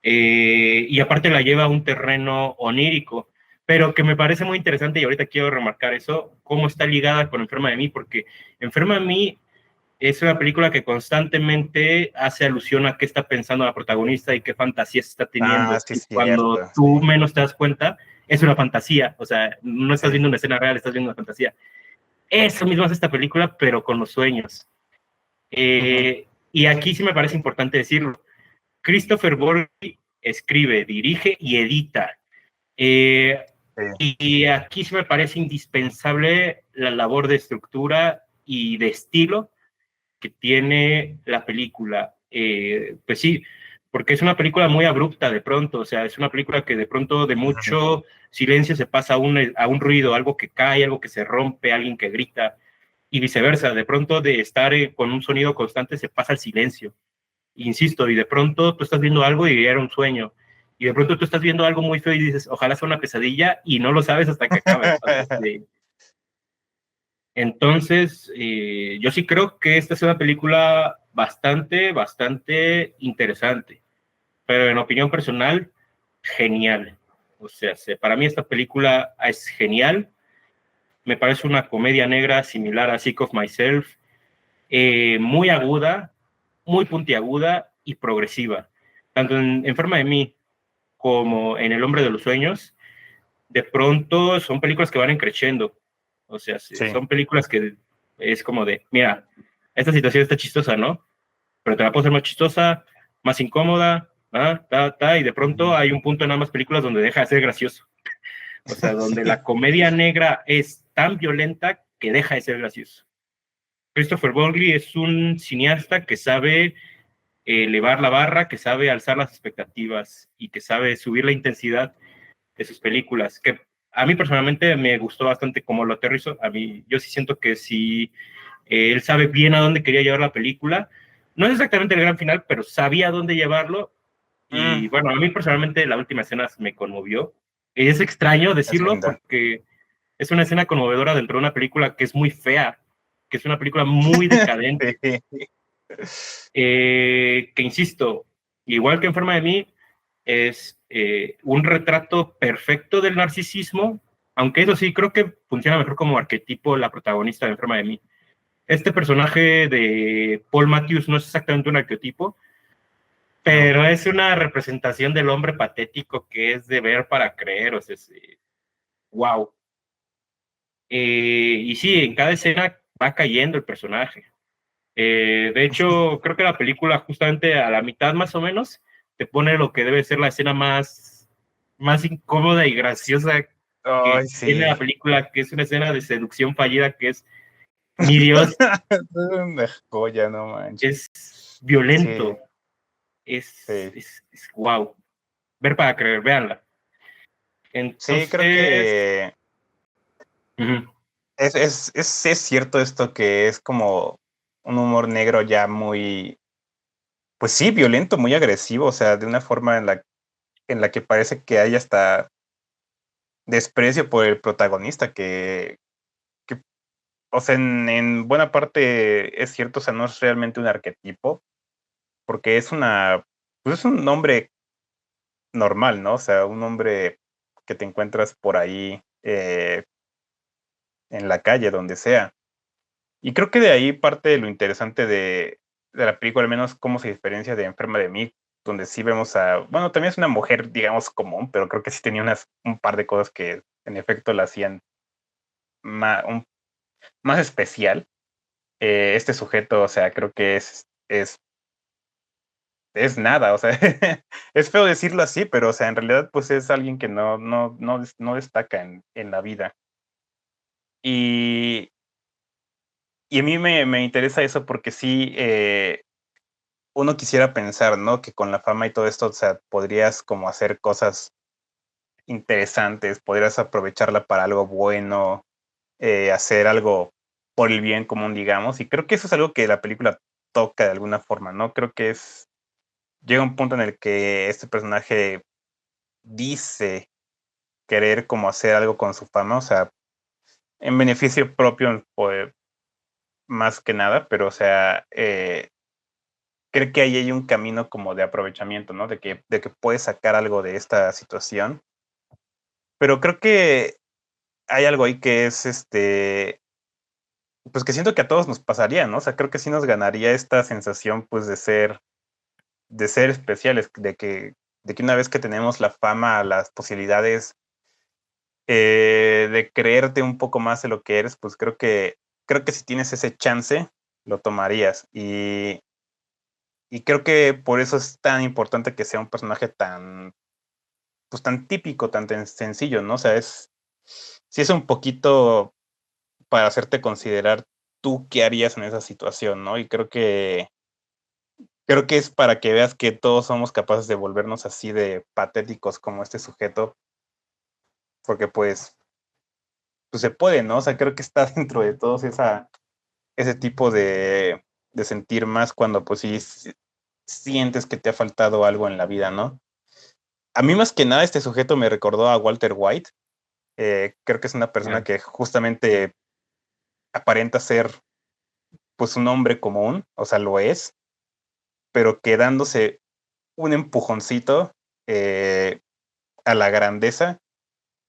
y aparte la lleva a un terreno onírico, pero que me parece muy interesante y ahorita quiero remarcar eso, cómo está ligada con Enferma de mí, porque Enferma de mí es una película que constantemente hace alusión a qué está pensando la protagonista y qué fantasías está Ah, teniendo. sí, Y es cuando cierto, tú sí. menos te das cuenta, es una fantasía. O sea, no estás Sí. viendo una escena real, estás viendo una fantasía. Eso mismo es esta película, pero con los sueños. Ujú. Y aquí sí me parece importante decirlo. Christopher Borghi escribe, dirige y edita. Eh, Sí. y aquí sí me parece indispensable la labor de estructura y de estilo que tiene la película. Pues sí, porque es una película muy abrupta de pronto, o sea, es una película que de pronto de Ujú. mucho silencio se pasa a un ruido, algo que cae, algo que se rompe, alguien que grita, y viceversa, de pronto de estar con un sonido constante se pasa al silencio. Insisto, y de pronto tú estás viendo algo y era un sueño. Y de pronto tú estás viendo algo muy feo y dices, ojalá sea una pesadilla, y no lo sabes hasta que acaba. Entonces, yo sí creo que esta es una película bastante, bastante interesante, pero en opinión personal, genial. O sea, para mí esta película es genial, me parece una comedia negra similar a Sick of Myself, muy aguda, muy puntiaguda y progresiva. Tanto en Enferma de mí como en El hombre de los sueños, de pronto son películas que van creciendo. O sea, Sí. son películas que es como de, mira, esta situación está chistosa, ¿no? Pero te la puedo hacer más chistosa, más incómoda, y de pronto Ujú. hay un punto en ambas películas donde deja de ser gracioso. O sea, donde la comedia negra es tan violenta que deja de ser gracioso. Christopher Borgli es un cineasta que sabe elevar la barra, que sabe alzar las expectativas y que sabe subir la intensidad de sus películas, que a mí personalmente me gustó bastante cómo lo aterrizó. A mí, yo sí siento que sí, él sabe bien a dónde quería llevar la película. No es exactamente el gran final, pero sabía a dónde llevarlo. Y Mm, bueno, a mí personalmente la última escena me conmovió. Es extraño es decirlo linda. porque es una escena conmovedora dentro de una película que es muy fea, que es una película muy decadente, Sí. que insisto, igual que Enferma de mí, es un retrato perfecto del narcisismo, aunque eso sí, creo que funciona mejor como arquetipo la protagonista de Enferma de mí. Este personaje de Paul Matthews no es exactamente un arquetipo, No. pero es una representación del hombre patético que es de ver para creer, o sea, wow. Y sí, en cada escena va cayendo el personaje. De hecho, creo que la película justamente a la mitad más o menos te pone lo que debe ser la escena más incómoda y graciosa Ay, que tiene sí. la película, que es una escena de seducción fallida que es, mi Dios, Es una joya, no manches. es Sí, violento, sí. es wow. Ver para creer, véanla. Sí, creo Entonces, que ujú, es cierto esto que es como un humor negro ya muy, pues sí, violento, muy agresivo, o sea, de una forma en la que parece que hay hasta desprecio por el protagonista, que o sea, en buena parte es cierto, o sea, no es realmente un arquetipo, porque pues es un hombre normal, ¿no? O sea, un hombre que te encuentras por ahí, en la calle, donde sea. Y creo que de ahí parte de lo interesante de la película, al menos cómo se diferencia de Enferma de mí, donde sí vemos bueno, también es una mujer, digamos, común, pero creo que sí tenía un par de cosas que en efecto la hacían más especial. Este sujeto, o sea, creo que es nada, o sea, es feo decirlo así, pero, o sea, en realidad, pues, es alguien que no destaca en la vida. Y y a mí me interesa eso porque sí, uno quisiera pensar, ¿no? Que con la fama y todo esto, o sea, podrías como hacer cosas interesantes, podrías aprovecharla para algo bueno, hacer algo por el bien común, digamos. Y creo que eso es algo que la película toca de alguna forma, ¿no? Creo que llega un punto en el que este personaje dice querer como hacer algo con su fama, o sea, en beneficio propio, pues, más que nada, pero o sea, creo que ahí hay un camino como de aprovechamiento, ¿no? De que puedes sacar algo de esta situación. Pero creo que hay algo ahí que es pues que siento que a todos nos pasaría, ¿no? O sea, creo que sí nos ganaría esta sensación, pues, de ser especiales, de que una vez que tenemos la fama, las posibilidades de creerte un poco más de lo que eres, pues creo que si tienes ese chance, lo tomarías. Y creo que por eso es tan importante que sea un personaje tan, pues tan típico, tan sencillo, ¿no? O sea, sí es un poquito para hacerte considerar tú qué harías en esa situación, ¿no? Y creo que es para que veas que todos somos capaces de volvernos así de patéticos como este sujeto, porque pues se puede, ¿no? O sea, creo que está dentro de todos ese tipo de sentir más cuando pues sí sientes que te ha faltado algo en la vida, ¿no? A mí más que nada este sujeto me recordó a Walter White. Creo que es una persona Ya. que justamente aparenta ser pues un hombre común, o sea, lo es, pero que dándose un empujoncito a la grandeza,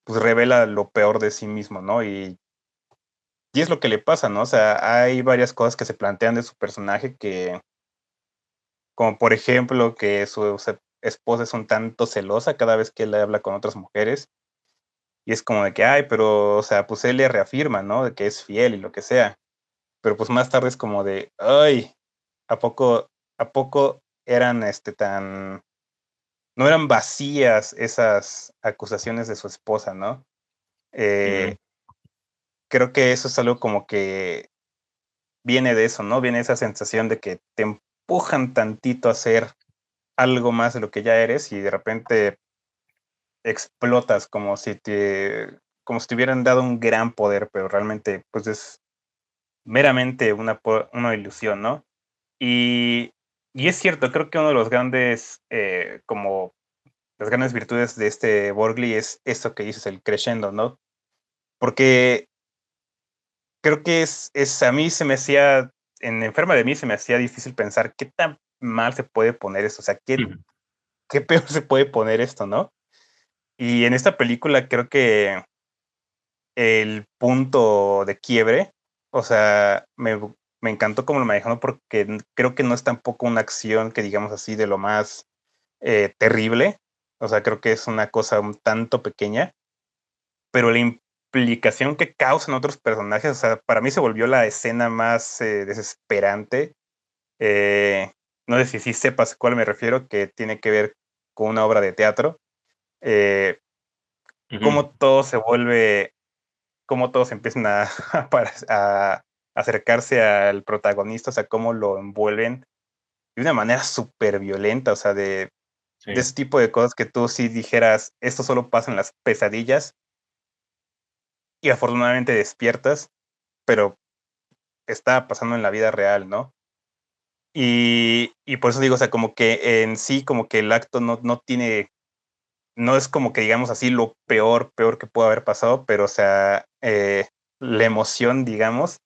pues revela lo peor de sí mismo, ¿no? Y es lo que le pasa, ¿no? O sea, hay varias cosas que se plantean de su personaje como por ejemplo, que su esposa es un tanto celosa cada vez que él habla con otras mujeres. Y es como de que, ay, pero, o sea, pues él le reafirma, ¿no? De que es fiel y lo que sea. Pero pues más tarde es como de, ay, ¿a poco, a poco eran no eran vacías esas acusaciones de su esposa, ¿no? Ujú. Eh, Creo que eso es algo como que viene de eso, ¿no? Viene esa sensación de que te empujan tantito a hacer algo más de lo que ya eres y de repente explotas como si te hubieran dado un gran poder, pero realmente pues es meramente una ilusión, ¿no? Y, y es cierto, creo que uno de los grandes, como las grandes virtudes de este Borgli es eso que dices, el crescendo, ¿no? Porque creo que a mí se me hacía, en Enferma de mí se me hacía difícil pensar qué tan mal se puede poner esto, o sea, Ujú. qué peor se puede poner esto, ¿no? Y en esta película creo que el punto de quiebre, o sea, me encantó cómo lo manejaron porque creo que no es tampoco una acción que digamos así de lo más terrible, o sea, creo que es una cosa un tanto pequeña, pero la implicación que causan otros personajes, o sea, para mí se volvió la escena más desesperante. Eh, no sé si sí sepas a cuál me refiero, que tiene que ver con una obra de teatro. Eh, Ujú. cómo todo se vuelve, cómo todos empiezan a acercarse al protagonista, o sea, cómo lo envuelven de una manera súper violenta, o sea, de Sí. ese tipo de cosas que tú sí dijeras, esto solo pasa en las pesadillas y afortunadamente despiertas, pero está pasando en la vida real, ¿no? Y por eso digo, o sea, como que en sí, como que el acto no es como que digamos así lo peor que pudo haber pasado, pero o sea, la emoción, digamos,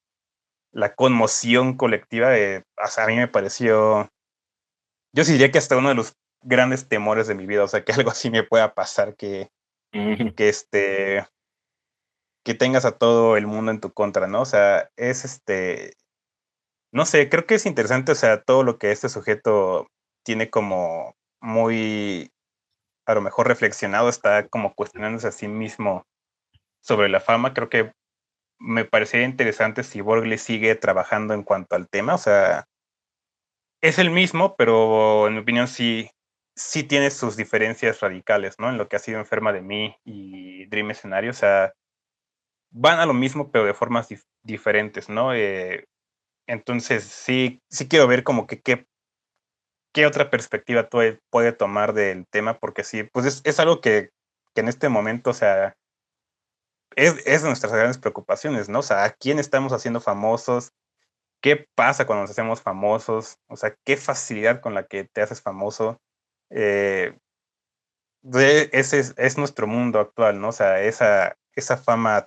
la conmoción colectiva, o sea, a mí me pareció, yo sí diría que hasta uno de los grandes temores de mi vida, o sea, que algo así me pueda pasar, Ujú. que que tengas a todo el mundo en tu contra, ¿no? O sea, no sé, creo que es interesante, o sea, todo lo que este sujeto tiene como muy, a lo mejor reflexionado, está como cuestionándose a sí mismo sobre la fama. Creo que me parecería interesante si Borgley sigue trabajando en cuanto al tema, o sea, es el mismo, pero en mi opinión sí tiene sus diferencias radicales, ¿no? En lo que ha sido Enferma de mí y Dream Escenario, o sea, van a lo mismo, pero de formas diferentes, ¿no? Entonces, sí quiero ver como que qué otra perspectiva puede tomar del tema, porque sí, pues es algo que en este momento, o sea, es de nuestras grandes preocupaciones, ¿no? O sea, ¿a quién estamos haciendo famosos? ¿Qué pasa cuando nos hacemos famosos? O sea, ¿qué facilidad con la que te haces famoso? Eh, ese es nuestro mundo actual, ¿no? O sea, esa fama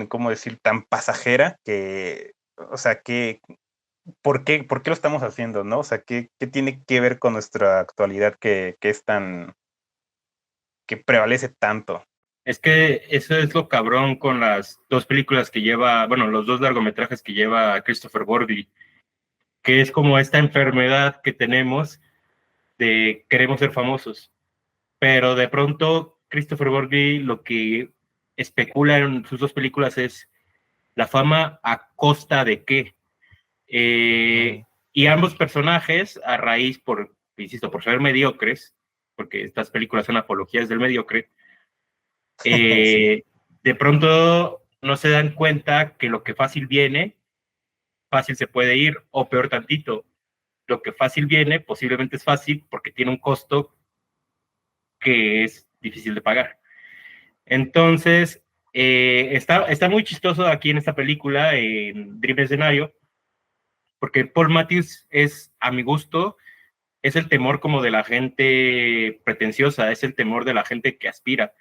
¿cómo decir? Tan pasajera que, o sea, ¿por qué lo estamos haciendo, no? O sea, ¿qué tiene que ver con nuestra actualidad que es que prevalece tanto? Es que eso es lo cabrón con las dos películas que lleva, bueno, los dos largometrajes que lleva Christopher Borgli, que es como esta enfermedad que tenemos de queremos ser famosos, pero de pronto Christopher Borgli lo que especula en sus dos películas es la fama a costa de qué. Ujú. Y ambos personajes, a raíz, insisto, por ser mediocres, porque estas películas son apologías del mediocre, Sí. de pronto no se dan cuenta que lo que fácil viene, fácil se puede ir, o peor tantito, lo que fácil viene posiblemente es fácil porque tiene un costo que es difícil de pagar. Entonces, está muy chistoso aquí en esta película, en Dream Escenario, porque Paul Matthews es, a mi gusto, es el temor como de la gente pretenciosa, es el temor de la gente que aspira.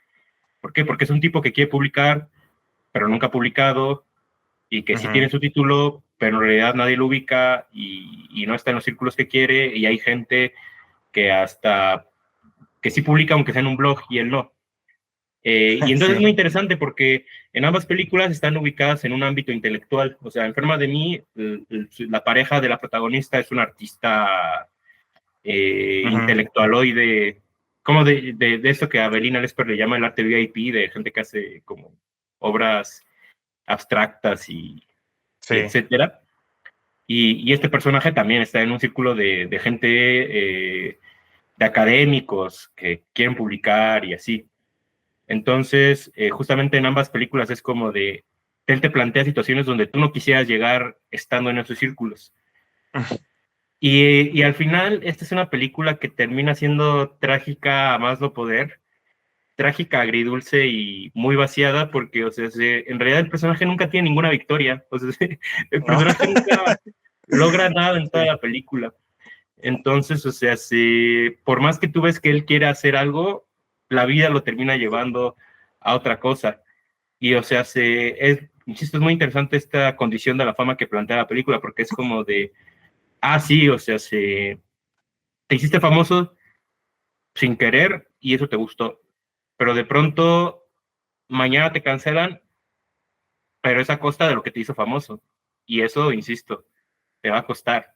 ¿Por qué? Porque es un tipo que quiere publicar, pero nunca ha publicado, y que sí Ujú. tiene su título, pero en realidad nadie lo ubica y no está en los círculos que quiere, y hay gente que hasta que sí publica aunque sea en un blog y él no. Y entonces es Sí. muy interesante porque en ambas películas están ubicadas en un ámbito intelectual. O sea, Enferma de mí, la pareja de la protagonista es un artista Ujú. intelectualoide, como de esto que Avelina Lesper le llama el arte VIP, de gente que hace como obras abstractas y Sí. etcétera. Y este personaje también está en un círculo de gente, de académicos que quieren publicar y así. Entonces, justamente en ambas películas es como de, él te plantea situaciones donde tú no quisieras llegar estando en esos círculos. Y al final, esta es una película que termina siendo trágica a más no poder, trágica, agridulce y muy vaciada, porque, o sea, en realidad el personaje nunca tiene ninguna victoria. O sea, el No. personaje nunca logra nada en toda Sí. la película. Entonces, o sea, si, por más que tú ves que él quiere hacer algo, la vida lo termina llevando a otra cosa. Y, o sea, insisto, es muy interesante esta condición de la fama que plantea la película, porque es como de, sí, o sea, te hiciste famoso sin querer y eso te gustó, pero de pronto mañana te cancelan, pero es a costa de lo que te hizo famoso. Y eso, insisto, te va a costar.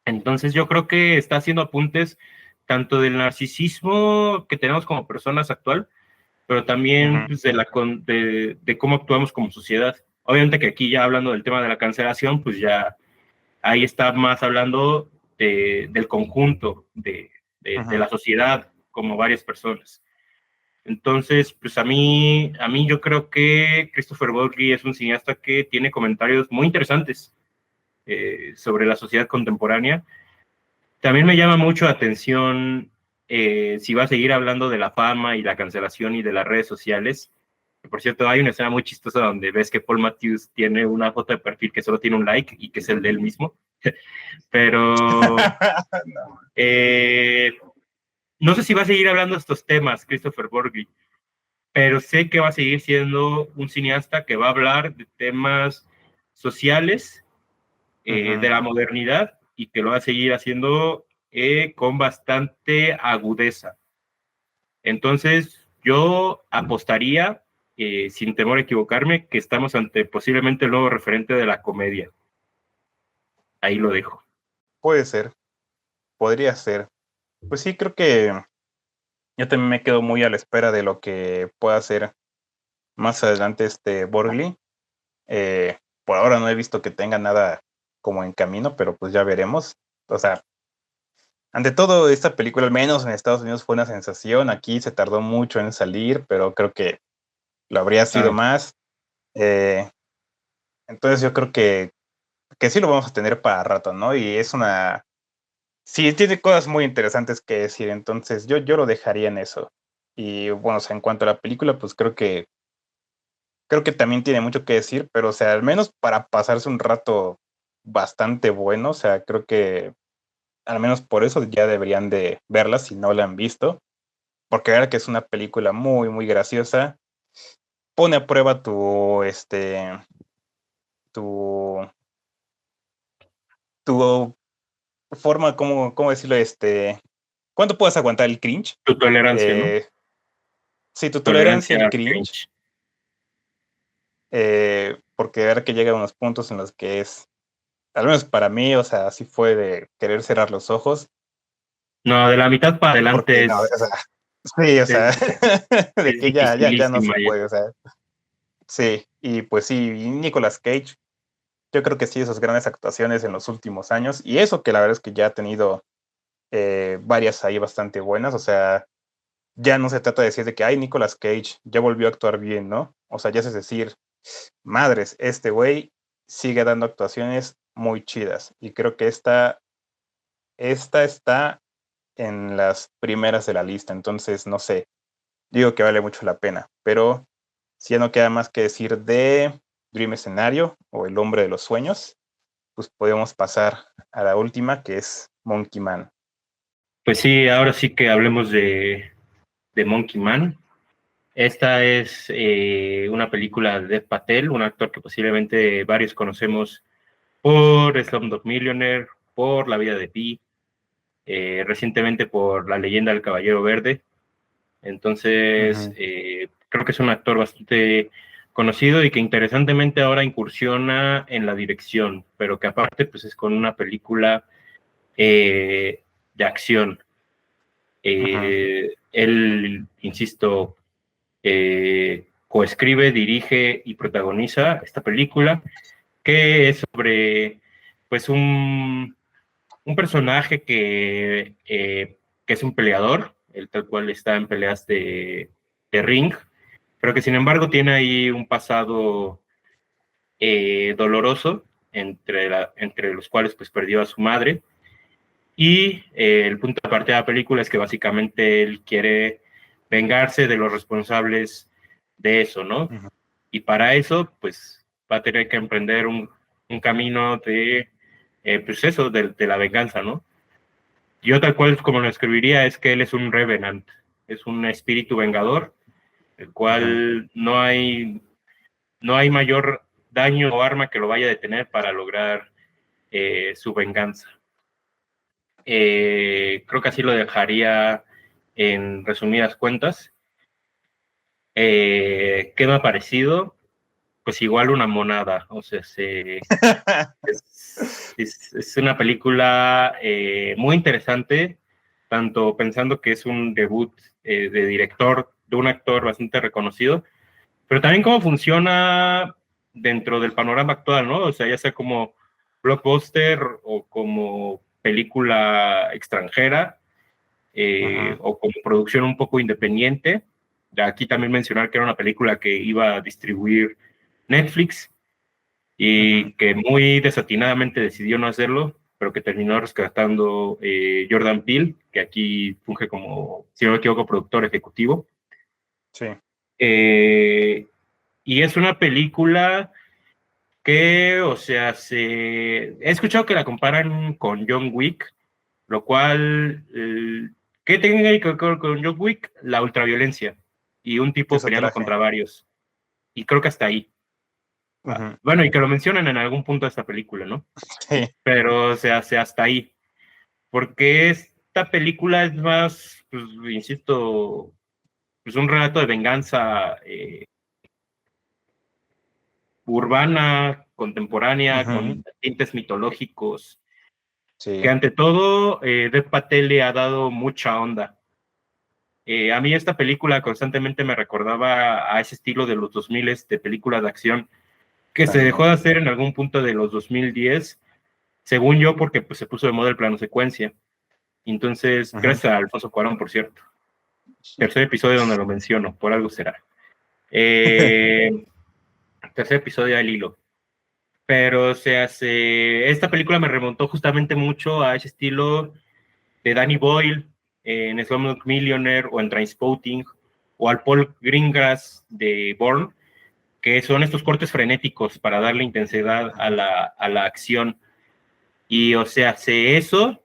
Entonces yo creo que está haciendo apuntes tanto del narcisismo que tenemos como personas actual, pero también Ujú. pues, de cómo actuamos como sociedad. Obviamente que aquí ya hablando del tema de la cancelación, pues ya ahí está más hablando del conjunto de Ujú. la sociedad como varias personas. Entonces, pues a mí yo creo que Christopher Borghi es un cineasta que tiene comentarios muy interesantes sobre la sociedad contemporánea. También me llama mucho la atención si va a seguir hablando de la fama y la cancelación y de las redes sociales. Por cierto, hay una escena muy chistosa donde ves que Paul Matthews tiene una foto de perfil que solo tiene un like y que es el de él mismo. Pero No. eh, no sé si va a seguir hablando de estos temas, Christopher Borgli, pero sé que va a seguir siendo un cineasta que va a hablar de temas sociales, de Ujú. la modernidad, y que lo va a seguir haciendo con bastante agudeza. Entonces, yo apostaría, sin temor a equivocarme, que estamos ante posiblemente el nuevo referente de la comedia. Ahí lo dejo. Puede ser, podría ser. Pues sí, creo que yo también me quedo muy a la espera de lo que pueda hacer más adelante este Borgli. Por ahora no he visto que tenga nada como en camino, pero pues ya veremos. O sea, ante todo, esta película, al menos en Estados Unidos, fue una sensación. Aquí se tardó mucho en salir, pero creo que lo habría sido Claro. más. Entonces yo creo que sí lo vamos a tener para rato, ¿no? Y es una... Sí, tiene cosas muy interesantes que decir, entonces yo lo dejaría en eso. Y bueno, o sea, en cuanto a la película, pues creo que también tiene mucho que decir, pero o sea, al menos para pasarse un rato bastante bueno, o sea, creo que al menos por eso ya deberían de verla si no la han visto, porque ver que es una película muy, muy graciosa, pone a prueba tu, tu forma, ¿cómo decirlo? ¿Cuánto puedes aguantar el cringe? Tu tolerancia, ¿no? Eh, sí, tu tolerancia Tolerancia al al cringe, cringe. porque ver que llega a unos puntos en los que es, al menos para mí, o sea, así fue de querer cerrar los ojos, No, de la mitad para adelante porque no, o sea, sí, o sea, es, de es que ya no se dificilísima. puede, o sea, sí, y pues sí, y Nicolas Cage, yo creo que sí, esas grandes actuaciones en los últimos años, y eso que la verdad es que ya ha tenido varias ahí bastante buenas, o sea, ya no se trata de decir de que, ay, Nicolas Cage ya volvió a actuar bien, ¿no? O sea, ya es decir, madres, este güey sigue dando actuaciones muy chidas, y creo que esta está en las primeras de la lista, entonces, no sé, digo que vale mucho la pena, pero si ya no queda más que decir de Dream Escenario o El Hombre de los Sueños, pues podemos pasar a la última, que es Monkey Man. Pues sí, ahora sí que hablemos de Monkey Man. Esta es una película de Dev Patel, un actor que posiblemente varios conocemos por Slumdog Millionaire, por La vida de Pi, recientemente por La leyenda del Caballero Verde. Entonces, Uh-huh. creo que es un actor bastante conocido y que interesantemente ahora incursiona en la dirección, pero que aparte pues es con una película de acción. Uh-huh. Él, insisto, coescribe, dirige y protagoniza esta película que es sobre pues un personaje que es un peleador, el tal cual está en peleas de ring, pero que sin embargo tiene ahí un pasado doloroso entre los cuales pues perdió a su madre. Y el punto de partida de la película es que básicamente él quiere vengarse de los responsables de eso, ¿no? Uh-huh. Y para eso, pues va a tener que emprender un camino pues eso, de la venganza, ¿no? Yo tal cual como lo escribiría es que él es un revenant, es un espíritu vengador, el Uh-huh. cual no hay mayor daño o arma que lo vaya a detener para lograr su venganza. Creo que así lo dejaría en resumidas cuentas. ¿Qué me ha parecido? Pues igual una monada, o sea, es una película muy interesante, tanto pensando que es un debut de director, de un actor bastante reconocido, pero también cómo funciona dentro del panorama actual, ¿no? O sea, ya sea como blockbuster o como película extranjera Uh-huh. o como producción un poco independiente. Aquí también mencionar que era una película que iba a distribuir Netflix Uh-huh. y que muy desatinadamente decidió no hacerlo, pero que terminó rescatando Jordan Peele, que aquí funge como, si no me equivoco, productor ejecutivo. Sí. Eh, y es una película que, o sea, he escuchado que la comparan con John Wick, lo cual, ¿qué tiene que ver con John Wick? La ultraviolencia y un Sí, tipo su peleando traje. contra varios. Y creo que hasta ahí. Uh-huh. Bueno, y que lo mencionan en algún punto de esta película, ¿no? Sí. Pero o sea, hasta ahí. Porque esta película es más, pues, insisto, pues un relato de venganza urbana, contemporánea, Uh-huh. con tintes mitológicos, que Sí. ante todo Dev Patel le ha dado mucha onda. A mí esta película constantemente me recordaba a ese estilo de los 2000 de películas de acción que se dejó También. de hacer en algún punto de los 2010, según yo, porque pues, se puso de moda el plano secuencia. Entonces, Uh-huh. gracias a Alfonso Cuarón, por cierto. Tercer episodio donde lo menciono, por algo será. Eh, tercer episodio al hilo. pero o sea, esta película me remontó justamente mucho a ese estilo de Danny Boyle en Slumdog Millionaire o en Trainspotting, o al Paul Greengrass de Bourne, que son estos cortes frenéticos para darle intensidad a la acción. Y o sea, hace eso,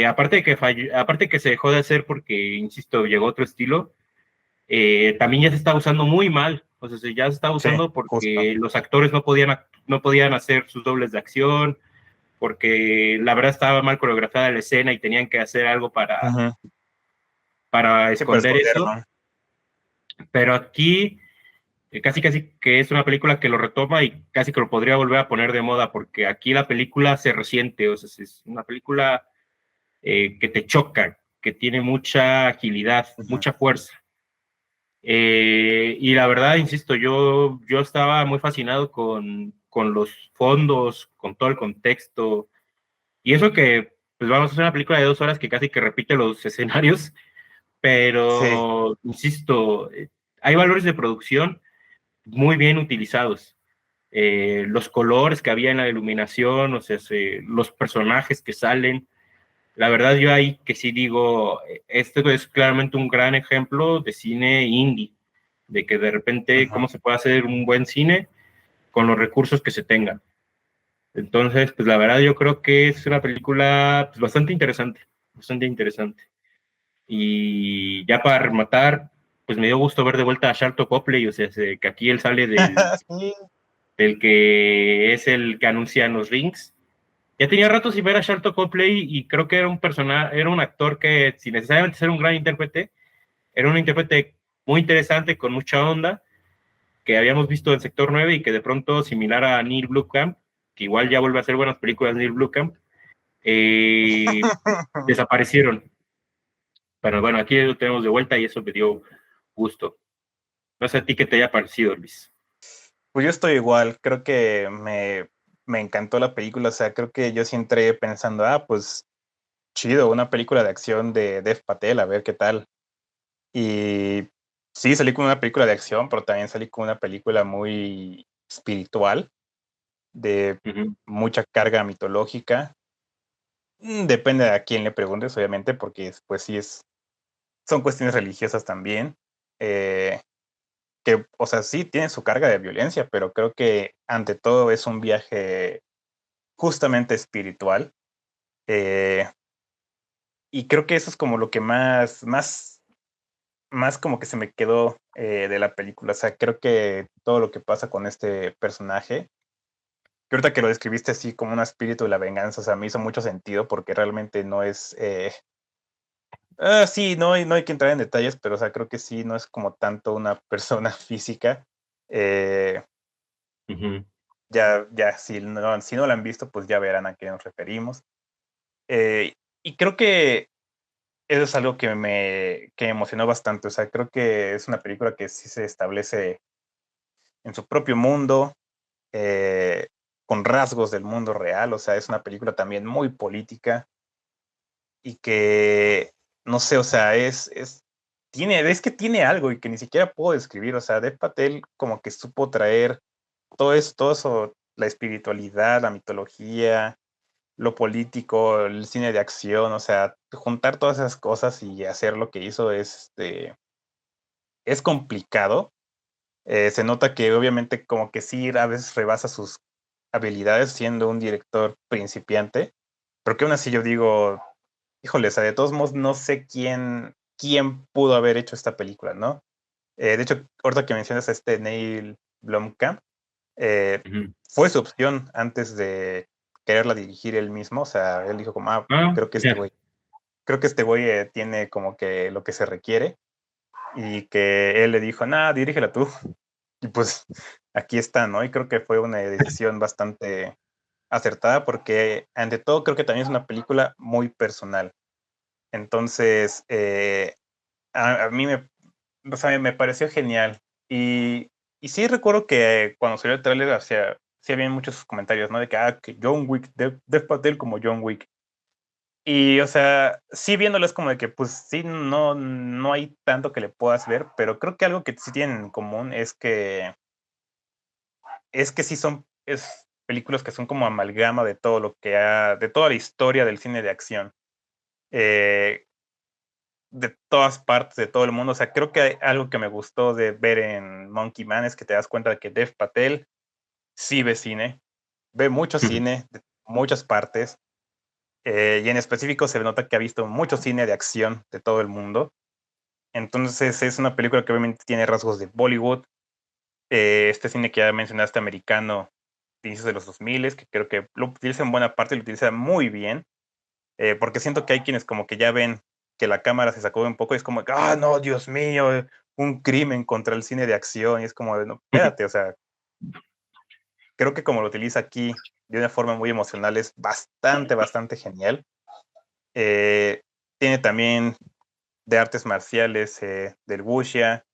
aparte, de que aparte de que se dejó de hacer porque, insisto, llegó otro estilo, también ya se está usando muy mal. O sea, ya se está Sí, usando justo. porque los actores no podían hacer sus dobles de acción, porque la verdad estaba mal coreografiada la escena y tenían que hacer algo Ujú. para Sí, para esconder eso. esconderlo. Pero aquí casi casi que es una película que lo retoma y casi que lo podría volver a poner de moda, porque aquí la película se resiente, o sea, es una película que te choca, que tiene mucha agilidad, Ujú. mucha fuerza. Y la verdad, insisto, yo estaba muy fascinado con los fondos, con todo el contexto, y eso que, pues vamos a hacer una película de 2 horas que casi que repite los escenarios, Sí. pero, insisto, hay valores de producción muy bien utilizados. Los colores que había en la iluminación, o sea, los personajes que salen. La verdad, yo ahí que sí digo, esto es claramente un gran ejemplo de cine indie, de que de repente Ujú. cómo se puede hacer un buen cine con los recursos que se tengan. Entonces, pues la verdad yo creo que es una película pues, bastante interesante, bastante interesante. Y ya para rematar, pues me dio gusto ver de vuelta a Sharlto Copley, o sea, que aquí él sale Sí. del que es el que anuncia en los rings. Ya tenía rato sin ver a Sharlto Copley y creo que era un personaje, era un actor que, sin necesariamente ser un gran intérprete, era un intérprete muy interesante, con mucha onda, que habíamos visto en Sector 9 y que de pronto, similar a Neil Blomkamp, que igual ya vuelve a hacer buenas películas Neil Blomkamp, desaparecieron. Pero bueno, aquí lo tenemos de vuelta y eso me dio gusto. No sé a ti qué te haya parecido, Luis. Pues yo estoy igual, creo que me encantó la película, o sea, creo que yo sí entré pensando, pues chido, una película de acción de Dev Patel, a ver qué tal. Y sí, salí con una película de acción, pero también salí con una película muy espiritual, de Uh -huh. mucha carga mitológica. Depende de a quién le preguntes, obviamente, porque pues sí son cuestiones religiosas también. Eh, que, o sea, sí tiene su carga de violencia, pero creo que ante todo es un viaje justamente espiritual. eh, y creo que eso es como lo que más como que se me quedó de la película. O sea, creo que todo lo que pasa con este personaje, que ahorita que lo describiste así como un espíritu de la venganza, o sea, me hizo mucho sentido porque realmente no es... sí, no hay que entrar en detalles, pero o sea, creo que sí, no es como tanto una persona física. Eh, Uh -huh. ya, si no la han visto, pues ya verán a qué nos referimos. Y creo que eso es algo que me emocionó bastante. O sea, creo que es una película que sí se establece en su propio mundo, eh, con rasgos del mundo real. O sea, es una película también muy política y que, no sé, o sea, es que tiene algo y que ni siquiera puedo describir. O sea, Dev Patel como que supo traer todo eso, la espiritualidad, la mitología, lo político, el cine de acción, o sea, juntar todas esas cosas y hacer lo que hizo es complicado. Se nota que obviamente como que sí a veces rebasa sus habilidades siendo un director principiante, pero que aún así yo digo, híjole, o sea, de todos modos no sé quién pudo haber hecho esta película, ¿no? De hecho, ahorita que mencionas a este Neil Blomkamp, Uh -huh. fue su opción antes de quererla dirigir él mismo, o sea, él dijo como, Ah, creo que este güey, tiene como que lo que se requiere, y que él le dijo, nada, dirígela tú, y pues aquí está, ¿no? Y creo que fue una decisión bastante acertada porque ante todo creo que también es una película muy personal. Entonces, a mí o sea, me pareció genial. Y sí recuerdo que cuando salió el tráiler, o sea, sí habían muchos comentarios, ¿no? De que John Wick, Dev Patel como John Wick. Y, o sea, sí viéndolo es como de que, pues sí, no hay tanto que le puedas ver, pero creo que algo que sí tienen en común es que sí películas que son como amalgama de todo de toda la historia del cine de acción. De todas partes, de todo el mundo. O sea, creo que hay algo que me gustó de ver en Monkey Man es que te das cuenta de que Dev Patel sí ve cine, ve mucho cine de muchas partes, y en específico se nota que ha visto mucho cine de acción de todo el mundo. Entonces es una película que obviamente tiene rasgos de Bollywood, este cine que ya mencionaste americano, de inicios de los 2000, que creo que lo utiliza en buena parte, lo utiliza muy bien, porque siento que hay quienes como que ya ven que la cámara se sacó un poco y es como, ah, no, Dios mío, un crimen contra el cine de acción, y es como, no, espérate, o sea, creo que como lo utiliza aquí de una forma muy emocional es bastante, bastante genial. Tiene también de artes marciales, del wuxia,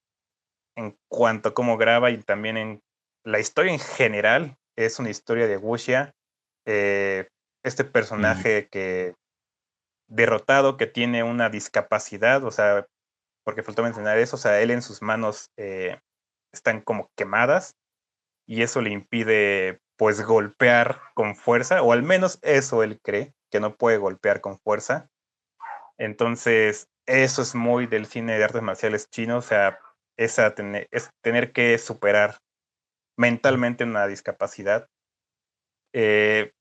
en cuanto a cómo graba y también en la historia en general, es una historia de wuxia. Este personaje que derrotado, que tiene una discapacidad, o sea, porque faltó mencionar eso, o sea, él en sus manos están como quemadas y eso le impide pues golpear con fuerza, o al menos eso él cree, que no puede golpear con fuerza. Entonces, eso es muy del cine de artes marciales chino, o sea, es tener que superar mentalmente una discapacidad. Eh,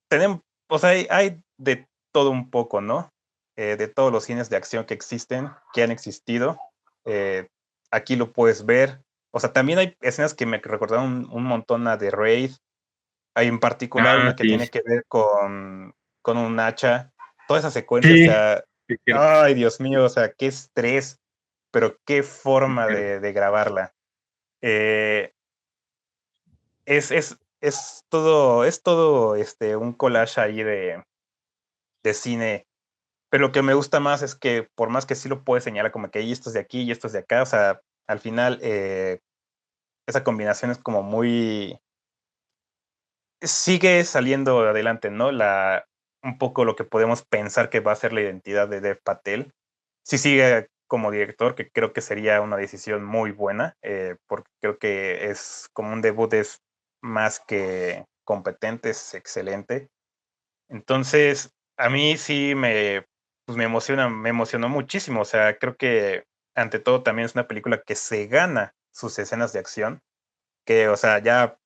tenemos, o sea, hay de todo un poco, ¿no? De todos los cines de acción que existen, que han existido. Eh, aquí lo puedes ver. O sea, también hay escenas que me recordaron un montón a The Raid. Hay en particular una que Sí, tiene que ver con un hacha. Toda esa secuencia, o sí, sea, sí, cierto, ay, Dios mío, o sea, qué estrés, pero qué sí, forma cierto. de grabarla. Eh, es todo un collage ahí de cine, pero lo que me gusta más es que por más que sí lo puedes señalar como que esto es de aquí y esto es de acá, o sea, al final esa combinación es como muy, sigue saliendo adelante, ¿no? Un poco lo que podemos pensar que va a ser la identidad de Dev Patel. Si sigue como director, que creo que sería una decisión muy buena, porque creo que es como un debut, es más que competente, es excelente. Entonces, a mí sí pues me emocionó muchísimo. O sea, creo que ante todo también es una película que se gana sus escenas de acción, que, o sea, ya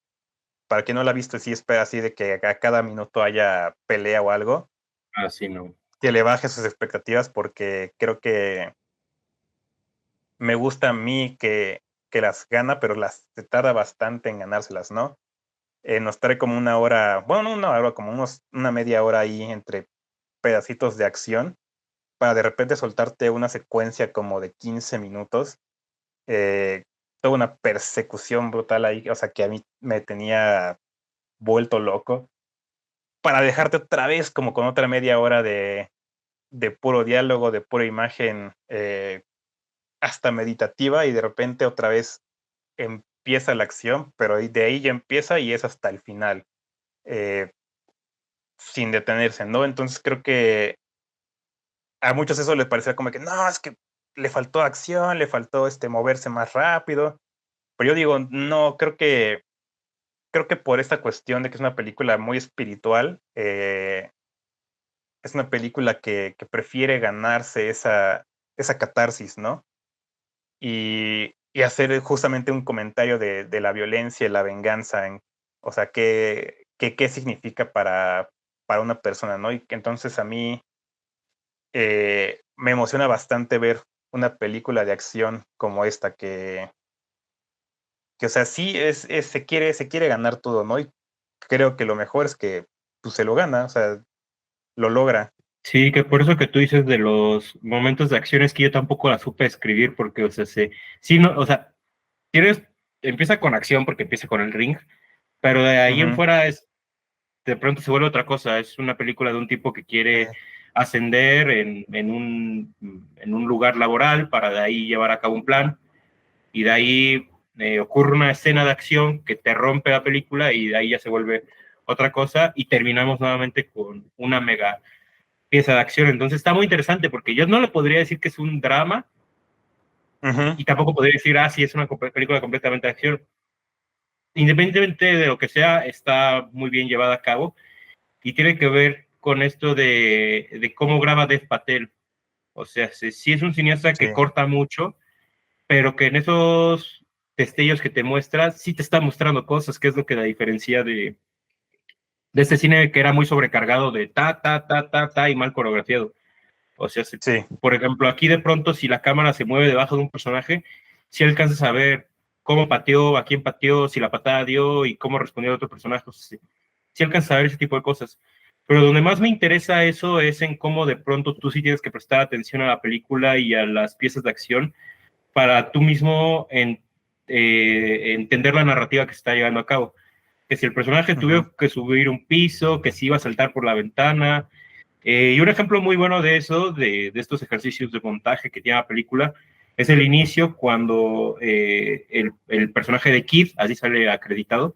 para quien no la ha visto, sí espera así de que a cada minuto haya pelea o algo, Así no. que le baje sus expectativas, porque creo que me gusta a mí que las gana, pero se tarda bastante en ganárselas, ¿no? Nos trae como una hora, bueno, no una hora, como una media hora ahí entre pedacitos de acción, para de repente soltarte una secuencia como de 15 minutos, eh, toda una persecución brutal ahí, o sea, que a mí me tenía vuelto loco, para dejarte otra vez como con otra media hora de puro diálogo, de pura imagen, hasta meditativa, y de repente otra vez empieza la acción, pero de ahí ya empieza y es hasta el final, eh, sin detenerse, ¿no? Entonces creo que a muchos eso les parecía como que no, es que le faltó acción, le faltó moverse más rápido. Pero yo digo, no, creo que por esta cuestión de que es una película muy espiritual, es una película que prefiere ganarse esa catarsis, ¿no? Y hacer justamente un comentario de la violencia y la venganza, o sea, qué significa para una persona, ¿no? Y que entonces a mí me emociona bastante ver una película de acción como esta, o sea, sí se quiere ganar todo, ¿no? Y creo que lo mejor es que pues, se lo gana, o sea, lo logra. Sí, que por eso que tú dices de los momentos de acción es que yo tampoco la supe escribir porque, o sea, sí, no, o sea, tienes, empieza con acción porque empieza con el ring, pero de ahí en Ujú. fuera de pronto se vuelve otra cosa. Es una película de un tipo que quiere ascender en un lugar laboral para de ahí llevar a cabo un plan y de ahí ocurre una escena de acción que te rompe la película y de ahí ya se vuelve otra cosa y terminamos nuevamente con una mega pieza de acción. Entonces está muy interesante porque yo no le podría decir que es un drama Ujú. y tampoco podría decir, sí, es una película completamente de acción. independientemente de lo que sea, está muy bien llevada a cabo y tiene que ver con esto de cómo graba Dev Patel. O sea, sí es un cineasta Sí, que corta mucho, pero que en esos destellos que te muestra, sí te está mostrando cosas, que es lo que la diferencia de este cine que era muy sobrecargado de ta, y mal coreografiado. O sea, sí. por ejemplo, aquí de pronto, si la cámara se mueve debajo de un personaje, si alcanzas a ver cómo pateó, a quién pateó, si la patada dio y cómo respondió el otro personaje. O sea, sí alcanzas a ver ese tipo de cosas. Pero donde más me interesa eso es en cómo de pronto tú sí tienes que prestar atención a la película y a las piezas de acción para tú mismo entender la narrativa que se está llevando a cabo. Que si el personaje Ujú. tuvo que subir un piso, que si iba a saltar por la ventana. Y un ejemplo muy bueno de eso, de estos ejercicios de montaje que tiene la película, es el inicio cuando el personaje de Kid, así sale acreditado,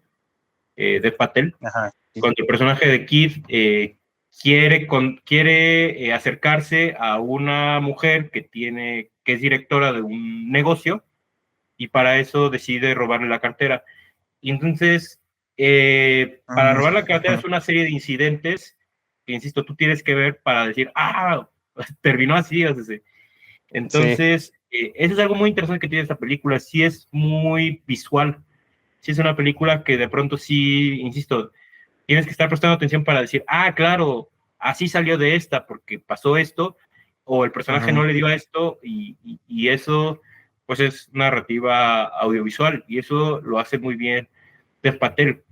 de Patel, Ajá, sí. cuando el personaje de Kid quiere acercarse a una mujer que es directora de un negocio y para eso decide robarle la cartera. Y entonces, para robar la cartera es una serie de incidentes que, insisto, tú tienes que ver para decir, terminó así. O sea, Sí, entonces, eso es algo muy interesante que tiene esta película. Sí es muy visual. Sí es una película que de pronto sí, insisto, tienes que estar prestando atención para decir, claro, así salió de esta porque pasó esto, o el personaje ujú, no le dio a esto, y eso, pues es narrativa audiovisual, y eso lo hace muy bien Dev Patel.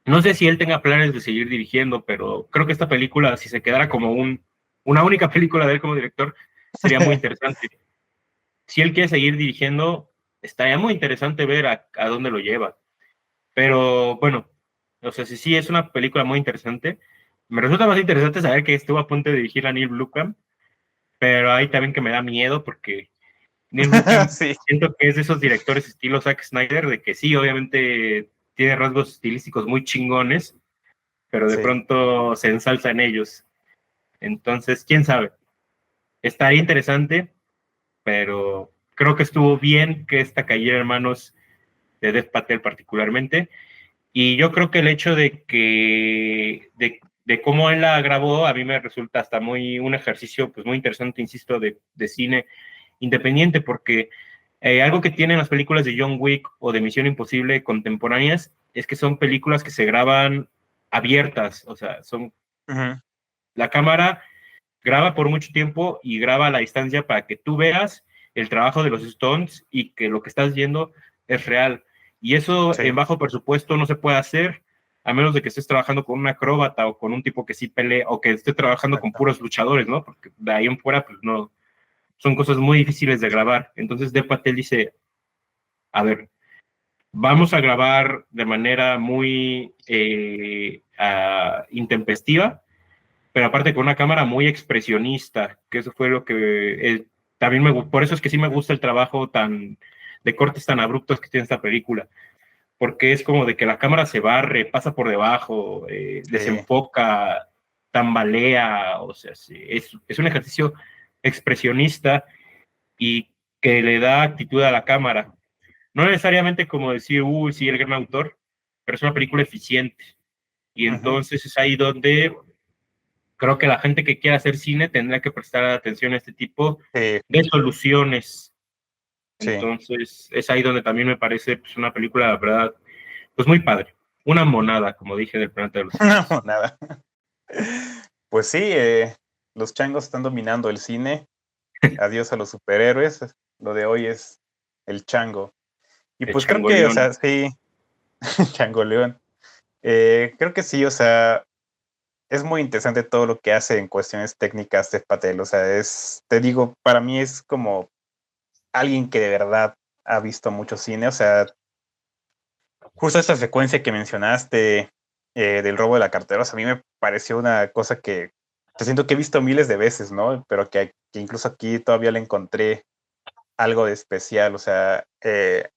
No sé si él tenga planes de seguir dirigiendo, pero creo que esta película, si se quedara como una única película de él como director, sería muy interesante. Si él quiere seguir dirigiendo, estaría muy interesante ver a dónde lo lleva. Pero bueno, o sea, sí es una película muy interesante. Me resulta más interesante saber que estuvo a punto de dirigir a Neil Blomkamp, pero ahí también que me da miedo porque Neil Blomkamp sí, siento que es de esos directores estilo Zack Snyder, de que sí, obviamente tiene rasgos estilísticos muy chingones, pero de sí. pronto se ensalza en ellos. Entonces, quién sabe. Estaría interesante, pero creo que estuvo bien que esta cayera en manos de Dev Patel particularmente. Y yo creo que el hecho de cómo él la grabó, a mí me resulta hasta un ejercicio pues muy interesante, insisto, de cine independiente, porque algo que tienen las películas de John Wick o de Misión Imposible contemporáneas es que son películas que se graban abiertas, o sea, Ujú, la cámara graba por mucho tiempo y graba a la distancia para que tú veas el trabajo de los Stones y que lo que estás viendo es real. Y eso en sí, bajo presupuesto no se puede hacer a menos de que estés trabajando con un acróbata o con un tipo que sí pelea o que esté trabajando con exacto. puros luchadores, ¿no? Porque de ahí en fuera, pues no, son cosas muy difíciles de grabar. Entonces, De Patel dice, a ver, vamos a grabar de manera muy intempestiva, pero aparte con una cámara muy expresionista, que eso fue lo que también por eso es que sí me gusta el trabajo de cortes tan abruptos que tiene esta película, porque es como de que la cámara se barre, pasa por debajo, Sí. desenfoca, tambalea, o sea, sí, es un ejercicio expresionista y que le da actitud a la cámara. No necesariamente como decir, uy, sí, el gran autor, pero es una película eficiente. Y Ujú, entonces es ahí donde creo que la gente que quiera hacer cine tendrá que prestar atención a este tipo sí, de soluciones. sí. Entonces, es ahí donde también me parece pues, una película, la verdad, pues muy padre. Una monada, como dije, del planeta de los simios. No, nada. Pues sí, los changos están dominando el cine. Adiós a los superhéroes. Lo de hoy es el chango. Y El pues creo que, o changoleón. sea, sí, Chango León. Creo que sí, o sea, es muy interesante todo lo que hace en cuestiones técnicas de Patel. O sea, te digo, para mí es como alguien que de verdad ha visto mucho cine. O sea, justo esa secuencia que mencionaste del robo de la cartera, o sea, a mí me pareció una cosa que te siento que he visto miles de veces, ¿no? Pero que incluso aquí todavía le encontré algo de especial, o sea,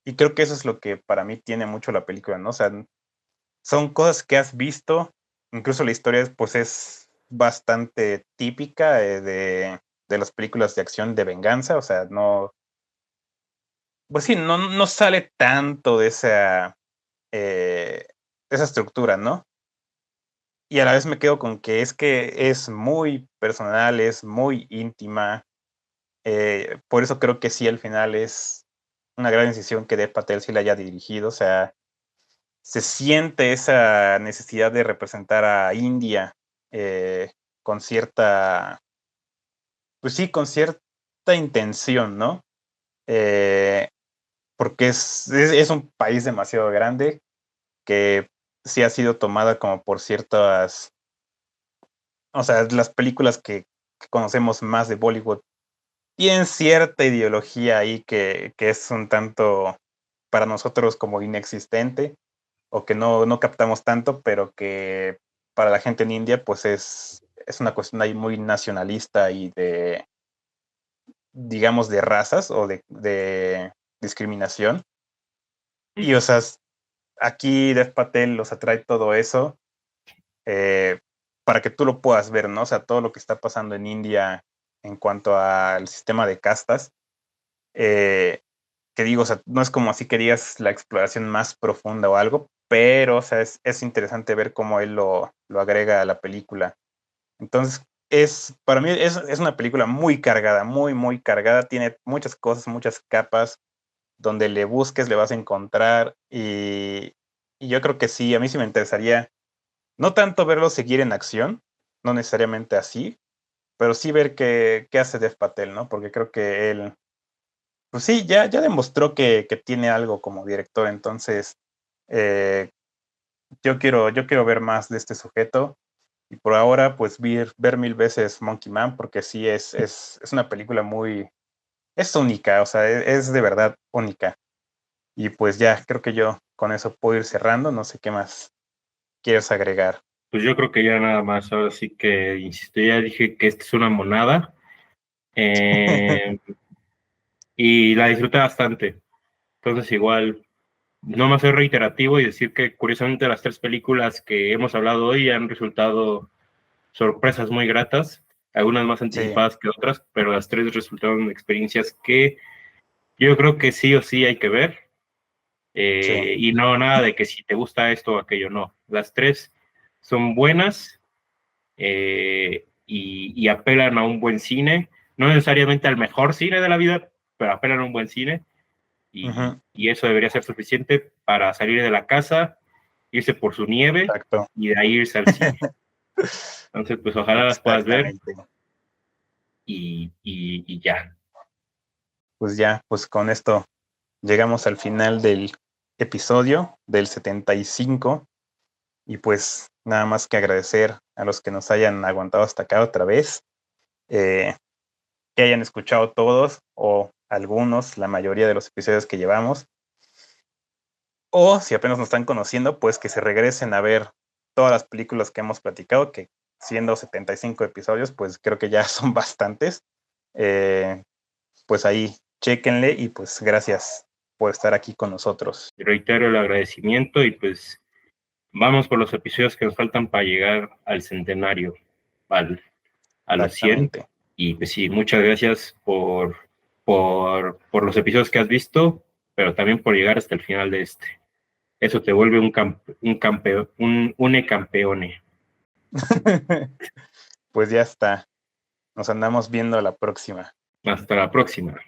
y creo que eso es lo que para mí tiene mucho la película, ¿no? O sea, son cosas que has visto, incluso la historia pues es bastante típica de las películas de acción de venganza, o sea, no, pues sí, no sale tanto de esa esa estructura, ¿no? Y a la vez me quedo con que es muy personal, es muy íntima. Por eso creo que sí, al final es una gran decisión que Dev Patel sí la haya dirigido. O sea, se siente esa necesidad de representar a India con cierta, pues sí, con cierta intención, ¿no? Eh, porque es un país demasiado grande que sí ha sido tomada como por ciertas, o sea, las películas que conocemos más de Bollywood tienen cierta ideología ahí que es un tanto para nosotros como inexistente o que no captamos tanto, pero que para la gente en India pues es una cuestión ahí muy nacionalista y de, digamos, de razas o de discriminación. Y o sea, aquí Dev Patel los atrae todo eso eh, para que tú lo puedas ver, ¿no? O sea, todo lo que está pasando en India en cuanto al sistema de castas. Eh, que digo, o sea, no es como así que digas la exploración más profunda o algo, pero, o sea, es interesante ver cómo él lo agrega a la película. Entonces, para mí es una película muy cargada, muy, muy cargada, tiene muchas cosas, muchas capas, donde le busques le vas a encontrar y yo creo que sí, a mí sí me interesaría, no tanto verlo seguir en acción, no necesariamente así, pero sí ver qué hace Dev Patel, ¿no? Porque creo que él pues sí, ya demostró que tiene algo como director, entonces eh, yo quiero ver más de este sujeto y por ahora pues ver mil veces Monkey Man porque sí es una película es única, o sea, es de verdad única. Y pues ya, creo que yo con eso puedo ir cerrando, no sé qué más quieres agregar. Pues yo creo que ya nada más, ahora sí que, insisto, ya dije que esta es una monada y la disfruté bastante. Entonces igual, no me soy reiterativo y decir que curiosamente las tres películas que hemos hablado hoy han resultado sorpresas muy gratas, algunas más Sí, anticipadas que otras, pero las tres resultaron experiencias que yo creo que sí o sí hay que ver. sí, Y no nada de que si te gusta esto o aquello, no. Las tres son buenas y apelan a un buen cine, no necesariamente al mejor cine de la vida, pero apelan a un buen cine ujú, y eso debería ser suficiente para salir de la casa, irse por su nieve exacto, y de ahí irse al cine. Entonces, pues ojalá las puedas ver exactamente. y ya. Pues ya, pues con esto llegamos al final del episodio del 75 y pues nada más que agradecer a los que nos hayan aguantado hasta acá otra vez, eh, que hayan escuchado todos o algunos, la mayoría de los episodios que llevamos, o si apenas nos están conociendo, pues que se regresen a ver todas las películas que hemos platicado, que siendo 75 episodios, pues creo que ya son bastantes. Eh, pues ahí, chéquenle y pues gracias por estar aquí con nosotros. Reitero el agradecimiento y pues vamos por los episodios que nos faltan para llegar al centenario, a los 100. Exactamente. Y pues sí, muchas gracias por los episodios que has visto, pero también por llegar hasta el final de este. Eso te vuelve un campeón, un une campeone. Pues ya está. Nos andamos viendo a la próxima. Hasta la próxima.